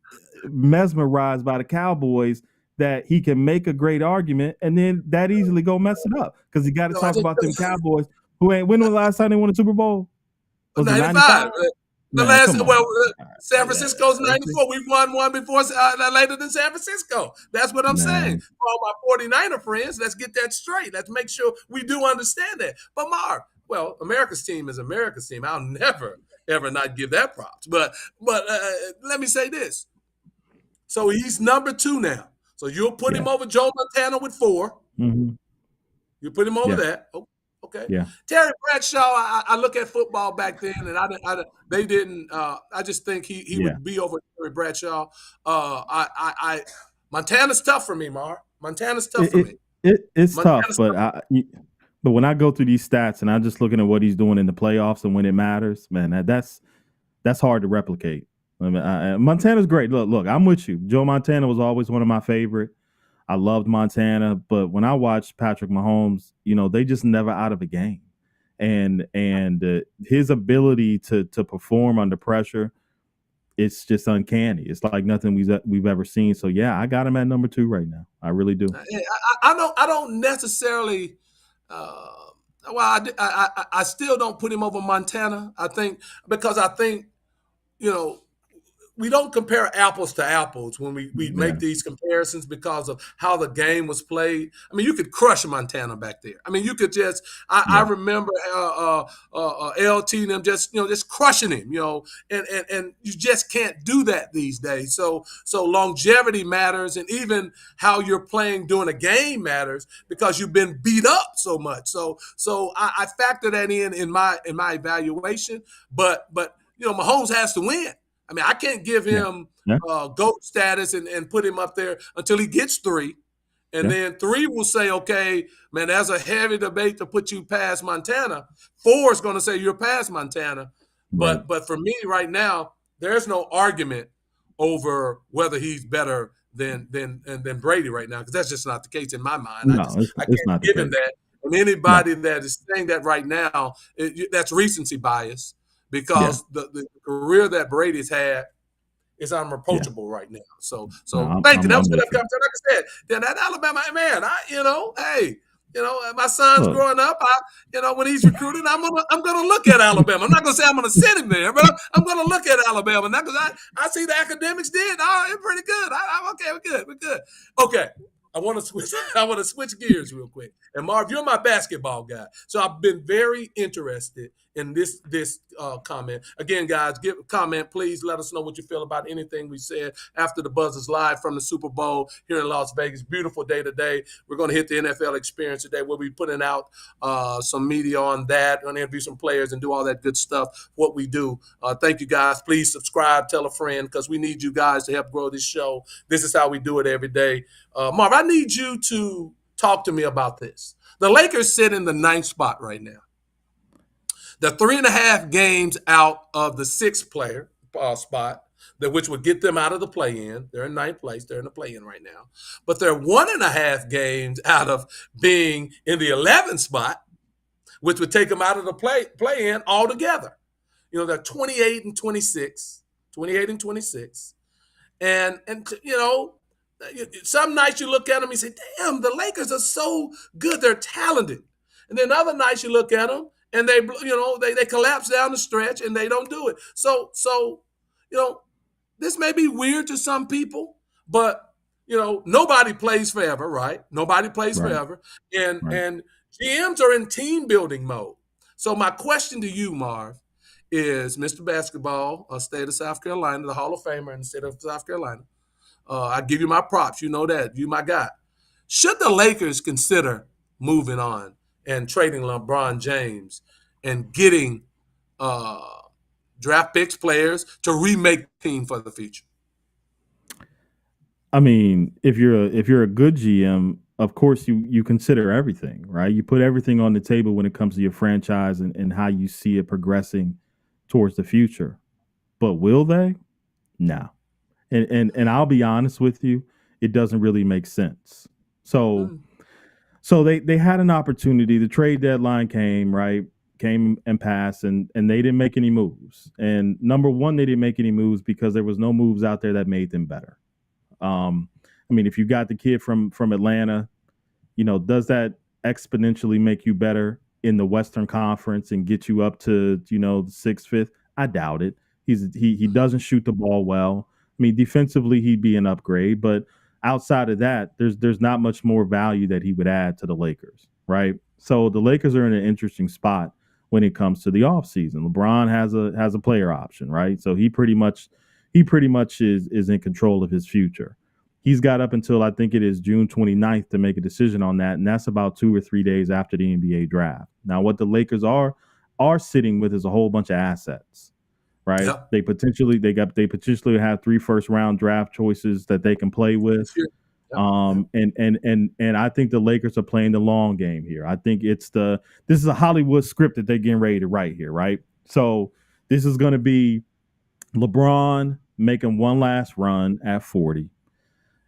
B: mesmerized by the Cowboys that he can make a great argument and then that easily go mess it up because he got to talk about them Cowboys who ain't. When was the last time they won a Super Bowl?
A: Was 95. The last, San Francisco's 94. We've won one before later than San Francisco. That's what I'm saying. For all my 49er friends, let's get that straight. Let's make sure we do understand that. But Marv, America's team is America's team. I'll never, ever not give that props. But let me say this. So he's number 2 now. So you'll put him over Joe Montana with 4.
B: Mm-hmm.
A: You put him over that. Oh, okay.
B: Yeah.
A: Terry Bradshaw, I look at football back then, and they didn't. I just think he would be over Terry Bradshaw. Montana's tough for me, Mar. Montana's tough for me.
B: It's tough, but when I go through these stats and I'm just looking at what he's doing in the playoffs and when it matters, man, that's hard to replicate. I mean, Montana's great. Look, I'm with you. Joe Montana was always one of my favorite. I loved Montana, but when I watched Patrick Mahomes, they just never out of a game, and his ability to perform under pressure, it's just uncanny. It's like nothing we've ever seen. So yeah, I got him at number 2 right now. I really do.
A: I don't necessarily. I still don't put him over Montana. I think we don't compare apples to apples when we make these comparisons because of how the game was played. I mean, you could crush Montana back there. I mean, you could just. I remember LT and them just crushing him. And you just can't do that these days. So longevity matters, and even how you're playing during a game matters because you've been beat up so much. So I factor that in my evaluation. But Mahomes has to win. I mean, I can't give him GOAT status and put him up there until he gets 3. And then 3 will say, okay, man, there's a heavy debate to put you past Montana. 4 is going to say you're past Montana. Right. But for me right now, there's no argument over whether he's better than Brady right now, because that's just not the case in my mind.
B: No,
A: I can't give him that. And anybody that is saying that right now, that's recency bias. Because the career that Brady's had is unreproachable right now. So thank you. That was what I've come to. Like I said, then that Alabama man, my son's growing up. When he's recruited, I'm gonna look at Alabama. I'm not gonna say I'm gonna send him there, but I'm gonna look at Alabama now because I see the academics did. Oh, it's pretty good. I'm okay. We're good. Okay. I want to switch gears real quick. And Marv, you're my basketball guy, so I've been very interested in this comment. Again, guys, give a comment. Please let us know what you feel about anything we said after the buzz is live from the Super Bowl here in Las Vegas. Beautiful day today. We're going to hit the NFL experience today. We'll be putting out some media on that. We're going to interview some players and do all that good stuff, what we do. Thank you, guys. Please subscribe, tell a friend, because we need you guys to help grow this show. This is how we do it every day. Marv, I need you to talk to me about this. The Lakers sit in the 9th spot right now. They're 3.5 games out of the 6th player spot. which would get them out of the play-in. They're in ninth place. They're in the play-in right now. But they're 1.5 games out of being in the 11th spot, which would take them out of the play-in altogether. They're 28 and 26, 28 and 26. And some nights you look at them and you say, damn, the Lakers are so good. They're talented. And then other nights you look at them and they collapse down the stretch and they don't do it. So this may be weird to some people, but nobody plays forever, right? Nobody plays forever. And GMs are in team building mode. So my question to you, Marv, is Mr. Basketball, state of South Carolina, the Hall of Famer in the state of South Carolina. I give you my props. You know that. You my guy. Should the Lakers consider moving on and trading LeBron James and getting draft picks, players to remake the team for the future?
B: I mean, if you're a good GM, of course you consider everything, right? You put everything on the table when it comes to your franchise and how you see it progressing towards the future. But will they? No. And I'll be honest with you, it doesn't really make sense. So they had an opportunity. The trade deadline came, right? Came and passed, and they didn't make any moves. And number one, they didn't make any moves because there was no moves out there that made them better. I mean, if you got the kid from Atlanta, does that exponentially make you better in the Western Conference and get you up to, the sixth, fifth? I doubt it. He doesn't shoot the ball well. I mean, defensively, he'd be an upgrade, but outside of that, there's not much more value that he would add to the Lakers, right? So the Lakers are in an interesting spot when it comes to the offseason. LeBron has a player option, right? So he pretty much is in control of his future. He's got up until I think it is June 29th to make a decision on that, and that's about 2 or 3 days after the NBA draft. Now, what the Lakers are sitting with is a whole bunch of assets. Right? Yep. They potentially have 3 first-round draft choices that they can play with. Yep. And I think the Lakers are playing the long game here. I think this is a Hollywood script that they're getting ready to write here, right? So this is going to be LeBron making one last run at 40,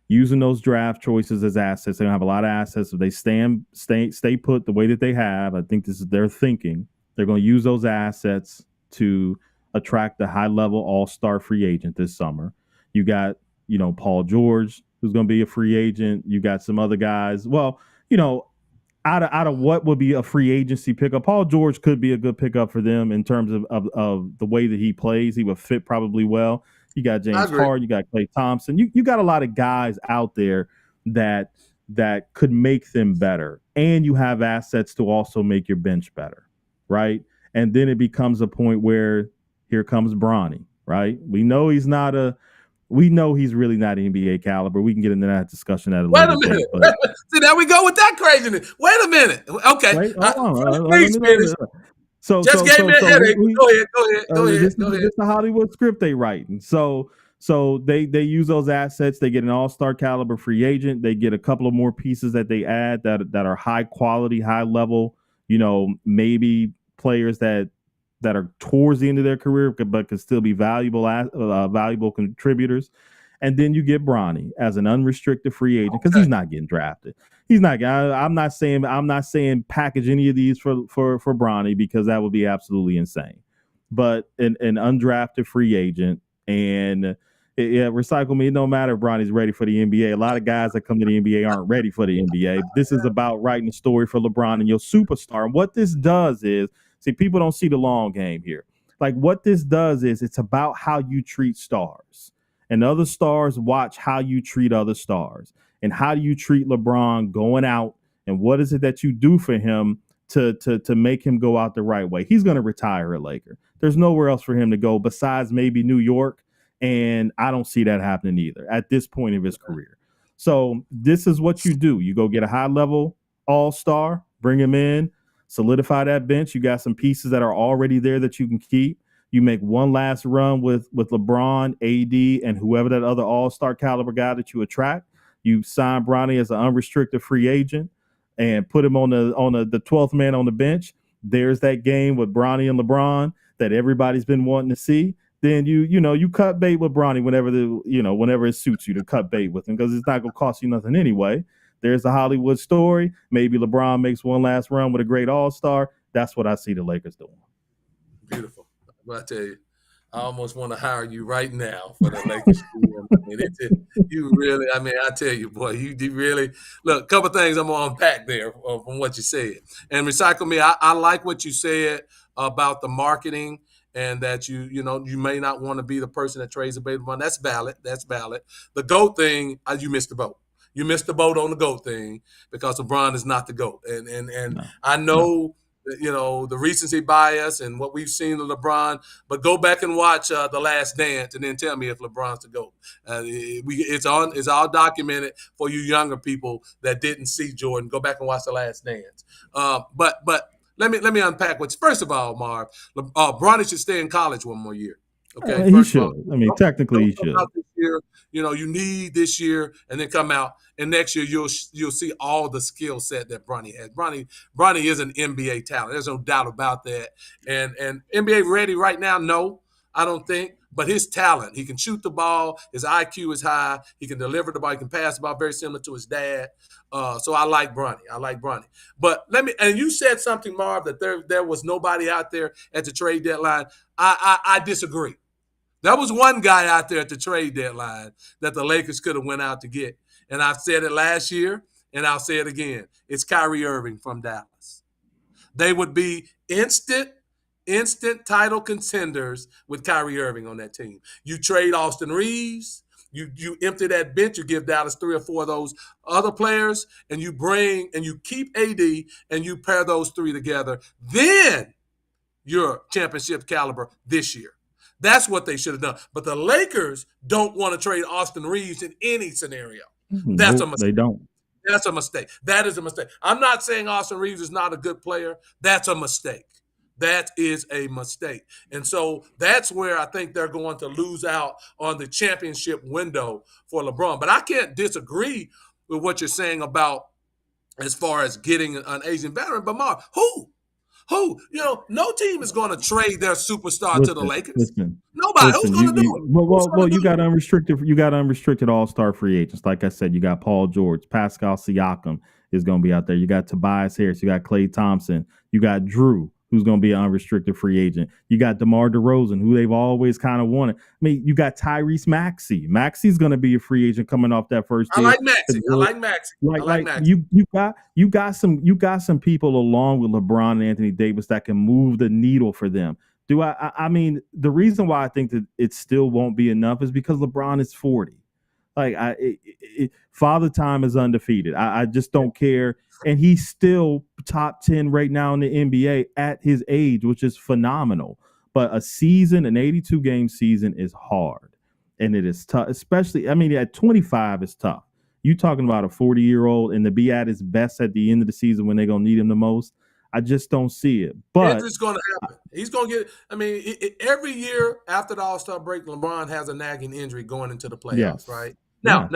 B: using those draft choices as assets. They don't have a lot of assets. If they stay put the way that they have, I think this is their thinking. They're going to use those assets to attract a high-level all-star free agent this summer. You got, Paul George, who's going to be a free agent. You got some other guys. Well, out of what would be a free agency pickup, Paul George could be a good pickup for them in terms of the way that he plays. He would fit probably well. You got James Harden, you got Klay Thompson. You got a lot of guys out there that could make them better. And you have assets to also make your bench better, right? And then it becomes a point where here comes Bronny, right? We know he's really not NBA caliber. We can get into that discussion at a later date.
A: Wait a minute. See, there we go with that craziness. Wait a minute. Okay.
B: So
A: just gave me a headache. Go ahead.
B: This is the Hollywood script they writing. So they use those assets. They get an all-star caliber free agent. They get a couple of more pieces that they add that are high quality, high level, maybe players that are towards the end of their career, but can still be valuable contributors. And then you get Bronny as an unrestricted free agent because he's not getting drafted. He's not. I'm not saying package any of these for Bronny because that would be absolutely insane. But an undrafted free agent and recycle me. It don't matter if Bronny's ready for the NBA. A lot of guys that come to the NBA aren't ready for the NBA. This is about writing a story for LeBron and your superstar. And what this does is, see, people don't see the long game here. Like what this does is it's about how you treat stars. And other stars watch how you treat other stars. And how do you treat LeBron going out? And what is it that you do for him to make him go out the right way? He's going to retire a Laker. There's nowhere else for him to go besides maybe New York. And I don't see that happening either at this point of his career. So this is what you do. You go get a high-level all-star, bring him in, solidify that bench. You got some pieces that are already there that you can keep. You make one last run with LeBron, AD, and whoever that other all-star caliber guy that you attract. You sign Bronny as an unrestricted free agent and put him on the 12th man on the bench. There's that game with Bronny and LeBron that everybody's been wanting to see. then you cut bait with Bronny whenever it suits you to cut bait with him because it's not gonna cost you nothing anyway. There's the Hollywood story. Maybe LeBron makes one last run with a great All-Star. That's what I see the Lakers doing.
A: Beautiful. But I tell you, I almost want to hire you right now for the Lakers. I mean, you really, I mean, I tell you, boy, you really look. A couple of things I'm gonna unpack there from what you said. And recycle me. I like what you said about the marketing and that you may not want to be the person that trades a baby money. That's valid. That's valid. The GOAT thing, you missed the boat. You missed the boat on the GOAT thing because LeBron is not the GOAT. And
B: No,
A: I know.
B: no.
A: The recency bias and what we've seen of LeBron, but go back and watch The Last Dance and then tell me if LeBron's the GOAT. It's all documented for you younger people that didn't see Jordan. Go back and watch The Last Dance. But let me unpack what's first of all, Marv. Bronny should stay in college one more year. Okay,
B: He
A: first of
B: should.
A: all,
B: I mean, technically, he should.
A: out this year. You need this year and then come out, and next year you'll see all the skill set that Bronny has. Bronny is an NBA talent. There's no doubt about that. And NBA ready right now? No, I don't think. But his talent, he can shoot the ball. His IQ is high. He can deliver the ball. He can pass the ball, very similar to his dad. So I like Bronny. But and you said something, Marv, that there was nobody out there at the trade deadline. I disagree. There was one guy out there at the trade deadline that the Lakers could have went out to get. And I've said it last year, and I'll say it again. It's Kyrie Irving from Dallas. They would be instant title contenders with Kyrie Irving on that team. You trade Austin Reeves, you empty that bench, you give Dallas 3 or 4 of those other players, and you keep AD and you pair those 3 together. Then you're championship caliber this year. That's what they should have done. But the Lakers don't want to trade Austin Reeves in any scenario. That's a mistake.
B: They don't.
A: That's a mistake. That is a mistake. I'm not saying Austin Reeves is not a good player. That's a mistake. That is a mistake. And so that's where I think they're going to lose out on the championship window for LeBron. But I can't disagree with what you're saying about as far as getting an Asian veteran. But Mark, who? No team is going to trade their superstar to the Lakers. Nobody. Who's going to do it?
B: Well, you got unrestricted all-star free agents. Like I said, you got Paul George, Pascal Siakam is going to be out there. You got Tobias Harris, you got Klay Thompson, you got Drew, who's going to be an unrestricted free agent. You got DeMar DeRozan, who they've always kind of wanted. I mean, you got Tyrese Maxey. Maxey's going to be a free agent coming off that first deal.
A: I like Maxey.
B: You got some people along with LeBron and Anthony Davis that can move the needle for them. I mean, the reason why I think that it still won't be enough is because LeBron is 40. Father Time is undefeated. I just don't care. And he's still top 10 right now in the NBA at his age, which is phenomenal. But an 82-game season is hard. And it is tough, especially, I mean, at 25, it's tough. You talking about a 40-year-old and to be at his best at the end of the season when they're going to need him the most. I just don't see it. But
A: it's going to happen. He's going to get. I mean, every year after the All-Star break, LeBron has a nagging injury going into the playoffs, right? Now,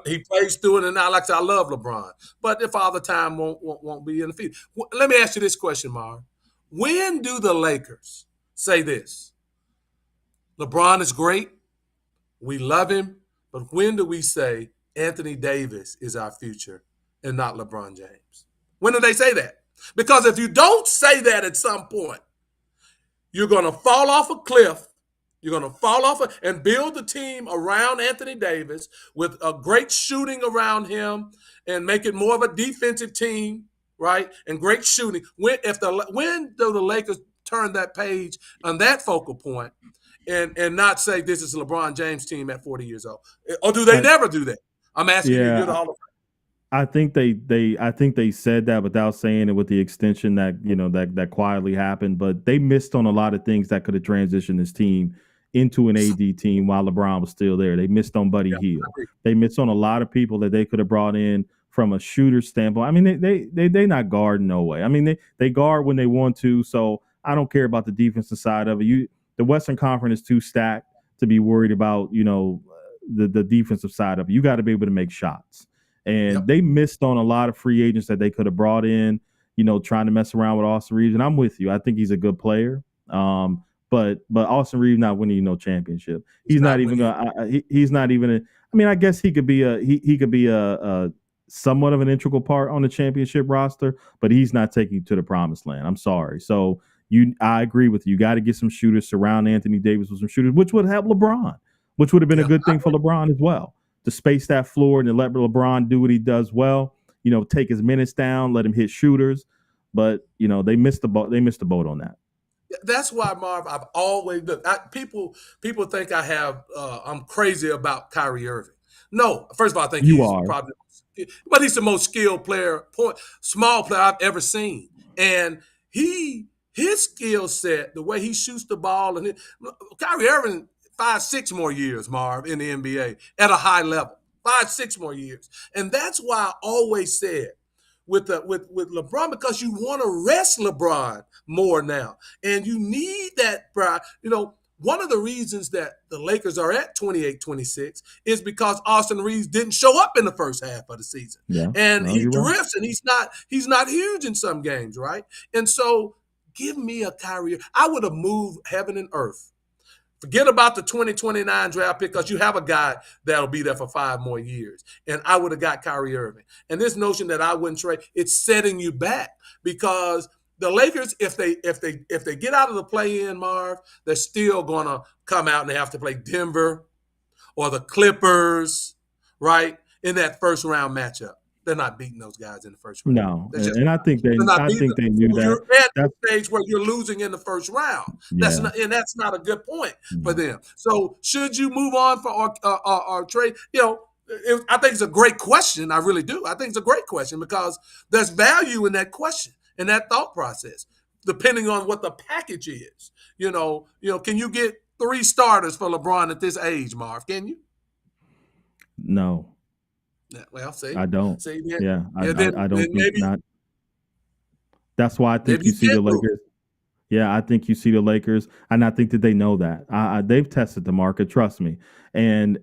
A: he plays through it, and now, like I said, I love LeBron, but the Father Time won't be in the field. Let me ask you this question, Marv. When do the Lakers say this? LeBron is great. We love him, but when do we say Anthony Davis is our future and not LeBron James? When do they say that? Because if you don't say that at some point, you're going to fall off a cliff. You're going to fall off and build the team around Anthony Davis with a great shooting around him and make it more of a defensive team, right? And great shooting. When do the Lakers turn that page on that focal point and not say this is a LeBron James team at 40 years old? Or do they never do that? I'm asking you. You're the Hall of Fame.
B: I think they said that without saying it with the extension that quietly happened, but they missed on a lot of things that could have transitioned this team into an AD team while LeBron was still there. They missed on Buddy Hield. They missed on a lot of people that they could have brought in from a shooter standpoint. I mean, they not guard no way. I mean, they guard when they want to, so I don't care about the defensive side of it. The Western Conference is too stacked to be worried about, the defensive side of it. You got to be able to make shots. And they missed on a lot of free agents that they could have brought in, trying to mess around with Austin Reeves. And I'm with you. I think he's a good player. but Austin Reeves not winning no championship.
A: He's
B: He's not
A: not
B: even
A: winning.
B: gonna. He's not even. I mean, I guess he could be he could be a somewhat of an integral part on the championship roster, but he's not taking you to the promised land. I'm sorry. So I agree with you. You got to get some shooters, surround Anthony Davis with some shooters, which would help LeBron, which would have been a
A: Yeah,
B: good thing for LeBron as well, to space that floor and to let LeBron do what he does well. Take his minutes down, let him hit shooters. But they missed the boat. They missed the boat on that.
A: that's why, Marv. I've always look. People think I'm crazy about Kyrie Irving. No, first of all, I think
B: You
A: he's
B: are.
A: probably, but he's the most skilled small player I've ever seen, and his skill set, the way he shoots the ball, and Kyrie Irving 5-6 more years, Marv, in the NBA at a high level, 5-6 more years, and that's why I always said with LeBron, because you want to rest LeBron more now, and you need that, bro. One of the reasons that the Lakers are at 28-26 is because Austin Reeves didn't show up in the first half of the season,
B: Yeah.
A: and
B: No,
A: he
B: you're right.
A: drifts, and he's not huge in some games, right? And so, give me a Kyrie. I would have moved heaven and earth. Forget about the 2029 draft pick, because you have a guy that'll be there for 5 more years. And I would have got Kyrie Irving. And this notion that I wouldn't trade, it's setting you back, because the Lakers, if they get out of the play-in, Marv, they're still gonna come out and they have to play Denver or the Clippers, right? In that first round matchup. They're not beating those guys in the first round.
B: No,
A: They're just
B: and I think
A: they're not
B: I
A: beating
B: think
A: them.
B: they knew
A: So
B: that.
A: you're at the
B: That's
A: stage where you're losing in the first round.
B: yeah.
A: That's not a good point for
B: No.
A: them. So should you move on for or trade? I think it's a great question. I really do. I think it's a great question, because there's value in that question, in that thought process, depending on what the package is. Can you get 3 starters for LeBron at this age, Marv? Can you?
B: No,
A: Yeah, well, see,
B: I don't.
A: then,
B: Yeah,
A: yeah, then,
B: I
A: then
B: don't think
A: maybe
B: not. That's why I think
A: maybe
B: you
A: you
B: see
A: can
B: the
A: move.
B: Lakers. Yeah, I think you see the Lakers, and I think that they know that. They've tested the market, trust me, and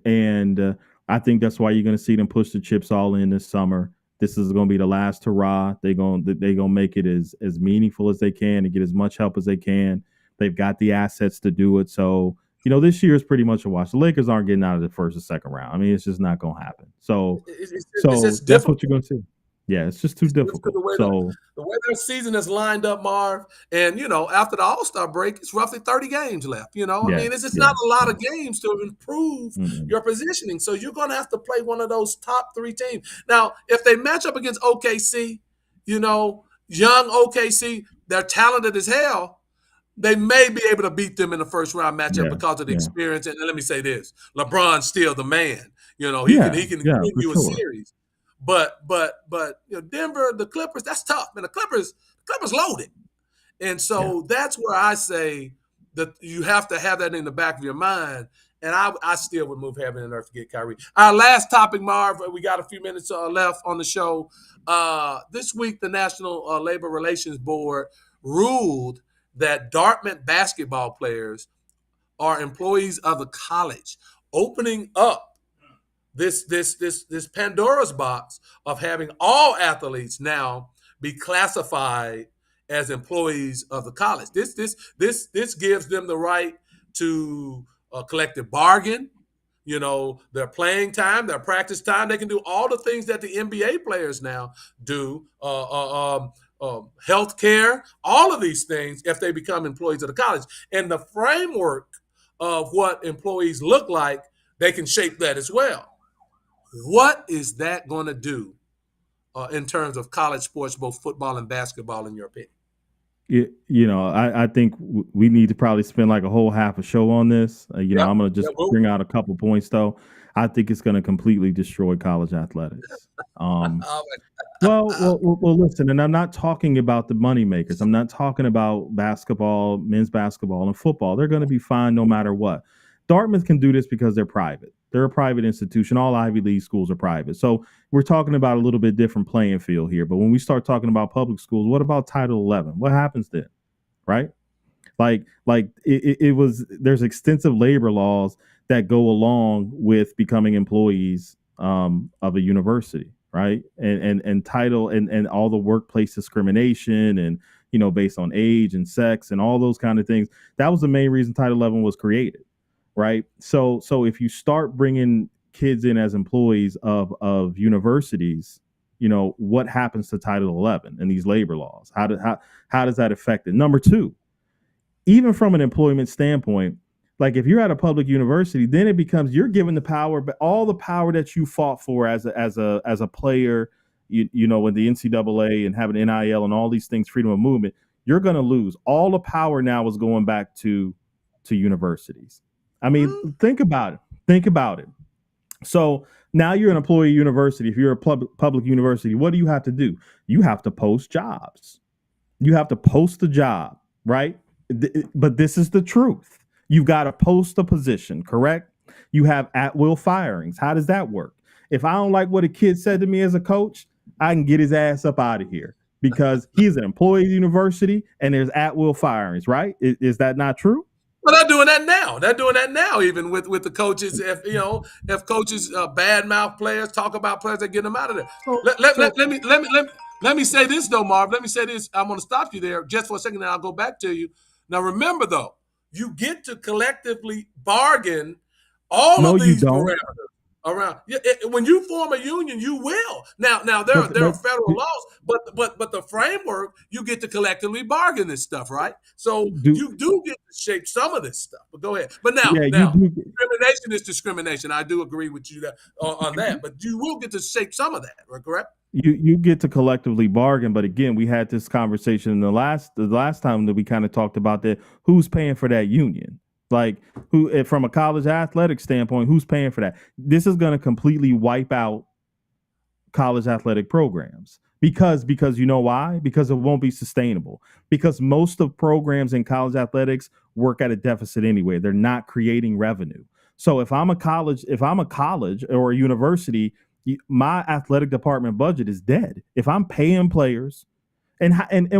B: I think that's why you're going to see them push the chips all in this summer. This is going to be the last hurrah. They gonna make it as meaningful as they can and get as much help as they can. They've got the assets to do it. So this year is pretty much a wash. The Lakers aren't getting out of the first or second round. I mean, it's just not going to happen. So
A: It's
B: so
A: just
B: that's what you're
A: difficult.
B: going to see. Yeah, it's just too
A: It's the
B: difficult.
A: way
B: So
A: the way their season is lined up, Marv. And after the All-Star break, it's roughly 30 games left. I
B: yeah,
A: mean, it's just
B: yeah,
A: not a lot
B: yeah.
A: of games to improve
B: Mm-mm.
A: your positioning. So you're going to have to play one of those top 3 teams. Now, if they match up against OKC, young OKC, they're talented as hell. They may be able to beat them in the first round matchup
B: Yeah,
A: because of the
B: yeah,
A: experience. And let me say this: LeBron's still the man.
B: yeah,
A: He can
B: yeah,
A: win
B: for
A: you a
B: sure.
A: series. But Denver, the Clippers, that's tough. Man, the Clippers loaded. And
B: Yeah.
A: so that's where I say that you have to have that in the back of your mind. And I still would move heaven and earth to get Kyrie. Our last topic, Marv, we got a few minutes left on the show. This week, the National Labor Relations Board ruled that Dartmouth basketball players are employees of the college, opening up this Pandora's box of having all athletes now be classified as employees of the college. This gives them the right to collective bargain, their playing time, their practice time. They can do all the things that the NBA players now do. Health care, all of these things if they become employees of the college. And the framework of what employees look like, they can shape that as well. What is that going to do in terms of college sports, both football and basketball, in your opinion?
B: I think we need to probably spend like a whole half a show on this.
A: Yep.
B: I'm going to
A: Yeah,
B: just bring out a couple points though. I think it's going to completely destroy college athletics. Well, listen, and I'm not talking about the money makers. I'm not talking about basketball, men's basketball, and football. They're going to be fine no matter what. Dartmouth can do this because they're private. They're a private institution. All Ivy League schools are private. So we're talking about a little bit different playing field here. But when we start talking about public schools, what about Title 11? What happens then? Right? It was there's extensive labor laws that go along with becoming employees of a university, right? And title and all the workplace discrimination and based on age and sex and all those kind of things. That was the main reason Title 11 was created, right? So if you start bringing kids in as employees of universities, what happens to Title 11 and these labor laws? How does that affect it? Number two, even from an employment standpoint, like if you're at a public university, then it becomes you're given the power, but all the power that you fought for as a player, with the NCAA and having NIL and all these things, freedom of movement, you're going to lose. All the power now is going back to universities. I mean, think about it. Think about it. So now you're an employee university. If you're a public university, what do you have to do? You have to post jobs. You have to post a job, right? But this is the truth. You've got to post a position, correct? You have at-will firings. How does that work? If I don't like what a kid said to me as a coach, I can get his ass up out of here because he's an employee of the university and there's at-will firings, right? Is that not true?
A: But they're doing that now. They're doing that now, even with the coaches. If coaches badmouth players, talk about players, they get them out of there. Let me say this though, Marv. Let me say this. I'm going to stop you there just for a second, and I'll go back to you. Now, remember though, you get to collectively bargain all of these parameters around. When you form a union, you will. Now there are federal laws, but the framework, you get to collectively bargain this stuff, right? So you do get to shape some of this stuff. But go ahead. But now discrimination is discrimination. I do agree with you on that, but you will get to shape some of that, correct?
B: You get to collectively bargain, but again, we had this conversation the last time that we kind of talked about that. Who's paying for that union? Like, who, from a college athletic standpoint, who's paying for that? This is going to completely wipe out college athletic programs because you know why? Because it won't be sustainable. Because most of programs in college athletics work at a deficit anyway. They're not creating revenue. So if I'm a college or a university, my athletic department budget is dead. If I'm paying players, and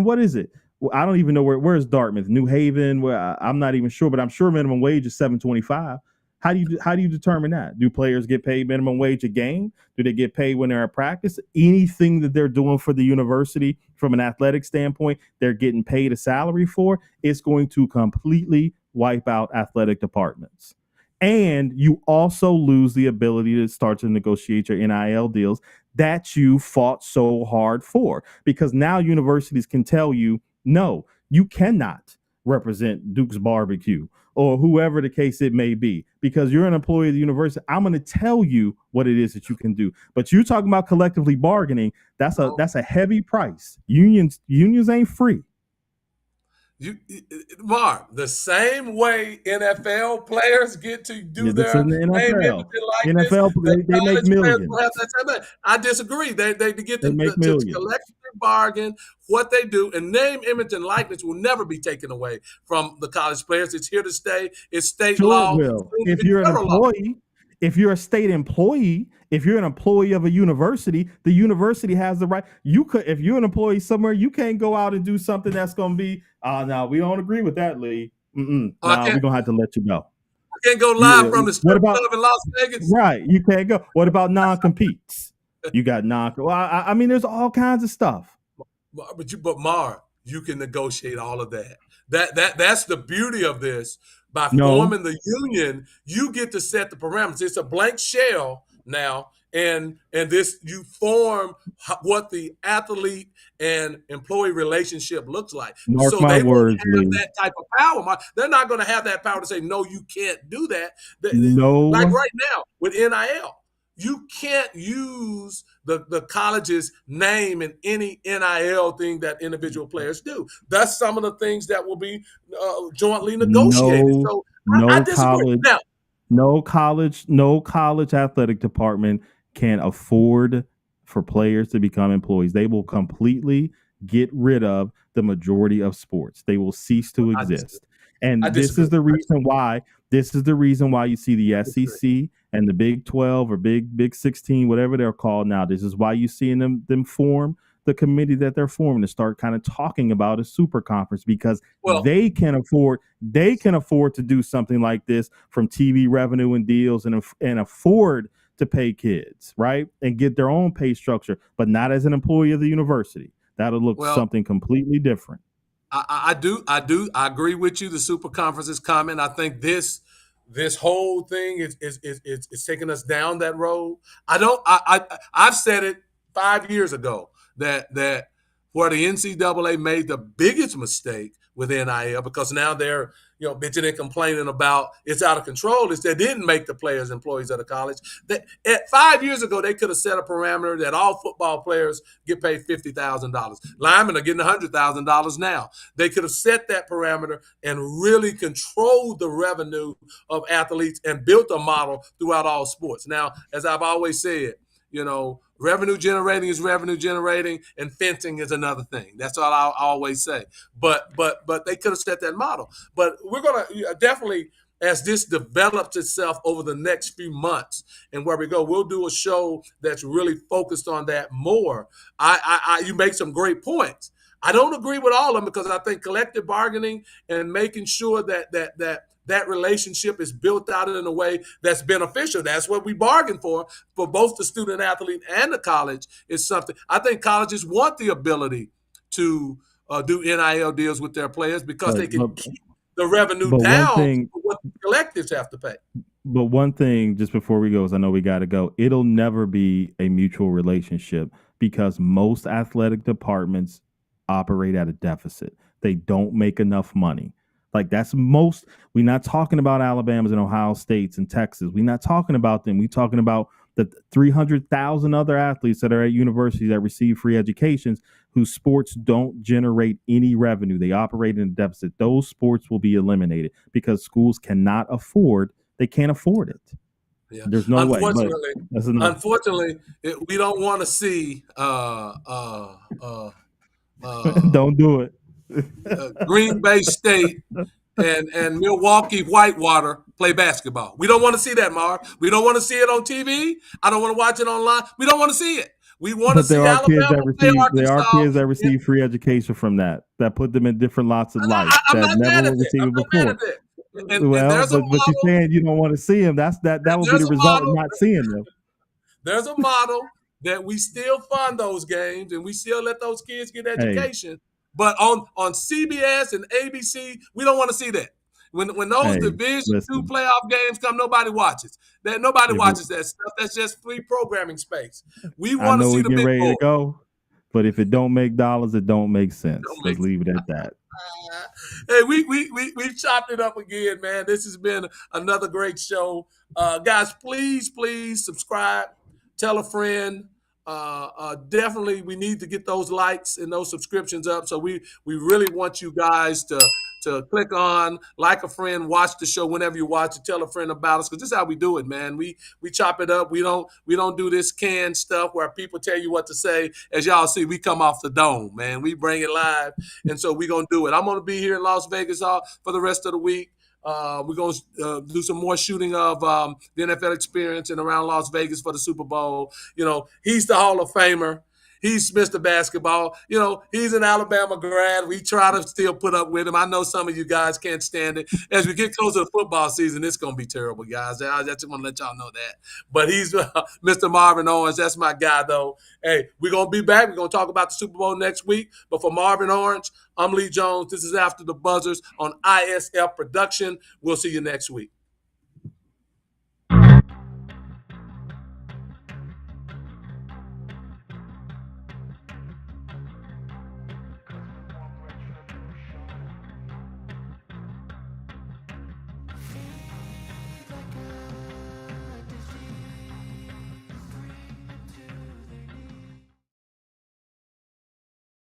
B: what is it? I don't even know where's Dartmouth, New Haven. Where I'm not even sure, but I'm sure minimum wage is $7.25. How do you determine that? Do players get paid minimum wage a game? Do they get paid when they're at practice? Anything that they're doing for the university from an athletic standpoint, they're getting paid a salary for. It's going to completely wipe out athletic departments. And you also lose the ability to start to negotiate your NIL deals that you fought so hard for, because now universities can tell you, no, you cannot represent Duke's Barbecue or whoever the case it may be, because you're an employee of the university. I'm going to tell you what it is that you can do. But you're talking about collectively bargaining. That's a heavy price. Unions ain't free.
A: Mark, the same way NFL players get to do their
B: NFL. They make millions.
A: I disagree. They get to collectively bargain what they do, and name, image, and likeness will never be taken away from the college players. It's here to stay. It's state law.
B: If you're an employee, if you're a state employee, if you're an employee of a university, the university has the right. If you're an employee somewhere, you can't go out and do something that's going to be, no, we don't agree with that, Lee. We're going to have to let you go.
A: I can't go live from the strip club in Las Vegas.
B: Right, you can't go. What about non-competes? You got I mean, there's all kinds of stuff.
A: But Mar, you can negotiate all of that. That's the beauty of this. By forming the union, you get to set the parameters. It's a blank shell now, and this, you form what the athlete and employee relationship looks like.
B: So they won't
A: have that type of power. They're not going to have that power to say, no, you can't do that.
B: No.
A: Like right now with NIL. You can't use the college's name in any NIL thing that individual players do. That's some of the things that will be jointly negotiated. I disagree.
B: No college athletic department can afford for players to become employees. They will completely get rid of the majority of sports. They will cease to exist. And this is the reason why. This is the reason why you see the SEC and the Big 12 or Big 16, whatever they're called now. This is why you see them form the committee that they're forming to start kind of talking about a super conference, because they can afford to do something like this from TV revenue and deals and afford to pay kids, right, and get their own pay structure, but not as an employee of the university. That'll look something completely different.
A: I agree with you. The super conference is coming. I think this whole thing is taking us down that road. I don't. I've said it 5 years ago that where the NCAA made the biggest mistake with NIL, because now they're bitching and complaining about it's out of control, is they didn't make the players employees of the college. At 5 years ago, they could have set a parameter that all football players get paid $50,000. Linemen are getting $100,000 now. They could have set that parameter and really controlled the revenue of athletes and built a model throughout all sports. Now, as I've always said, revenue generating is revenue generating, and fencing is another thing. That's all I'll always say. But they could have set that model. But we're gonna definitely, as this develops itself over the next few months and where we go, we'll do a show that's really focused on that more. You make some great points. I don't agree with all of them, because I think collective bargaining and making sure that relationship is built out in a way that's beneficial. That's what we bargain for both the student athlete and the college, is something. I think colleges want the ability to do NIL deals with their players, because they can keep the revenue down for what the collectives have to pay.
B: But one thing, just before we go, is I know we got to go. It'll never be a mutual relationship, because most athletic departments operate at a deficit. They don't make enough money. Like, that's most. We're not talking about Alabamas and Ohio States and Texas. We're not talking about them. We're talking about the 300,000 other athletes that are at universities that receive free educations, whose sports don't generate any revenue. They operate in a deficit. Those sports will be eliminated because schools cannot afford. They can't afford it.
A: Yeah.
B: There's no way.
A: Unfortunately, we don't want to see.
B: Don't do it.
A: Green Bay State and Milwaukee Whitewater play basketball. We don't want to see that, Mark. We don't want to see it on TV. I don't want to watch it online. We don't want to see it. We want to see Alabama play Arkansas.
B: There are kids that receive free education from that put them in different lots of life that never were received before. But you're saying you don't want to see them. That would be the result of not seeing them.
A: There's a model that we still fund those games and we still let those kids get education. Hey. But on CBS and ABC, we don't want to see that. When those Division II playoff games come, nobody watches. Nobody watches that stuff. That's just free programming space. We want to see the big
B: ready to go, but if it don't make dollars, it don't make sense. Let's leave it at that.
A: Hey, we've chopped it up again, man. This has been another great show. Guys, please subscribe. Tell a friend. Definitely, we need to get those likes and those subscriptions up. So we really want you guys to click on, like a friend, watch the show whenever you watch it, tell a friend about us, because this is how we do it, man. We chop it up. We don't do this canned stuff where people tell you what to say. As y'all see, we come off the dome, man. We bring it live, and so we're gonna do it. I'm gonna be here in Las Vegas for the rest of the week. We're going to do some more shooting of the NFL experience and around Las Vegas for the Super Bowl. He's the Hall of Famer. He's Mr. Basketball. He's an Alabama grad. We try to still put up with him. I know some of you guys can't stand it. As we get closer to football season, it's going to be terrible, guys. I just want to let y'all know that. But he's Mr. Marvin Owens. That's my guy, though. Hey, we're going to be back. We're going to talk about the Super Bowl next week. But for Marvin Orange, I'm Lee Jones. This is After the Buzzers on ISF Production. We'll see you next week.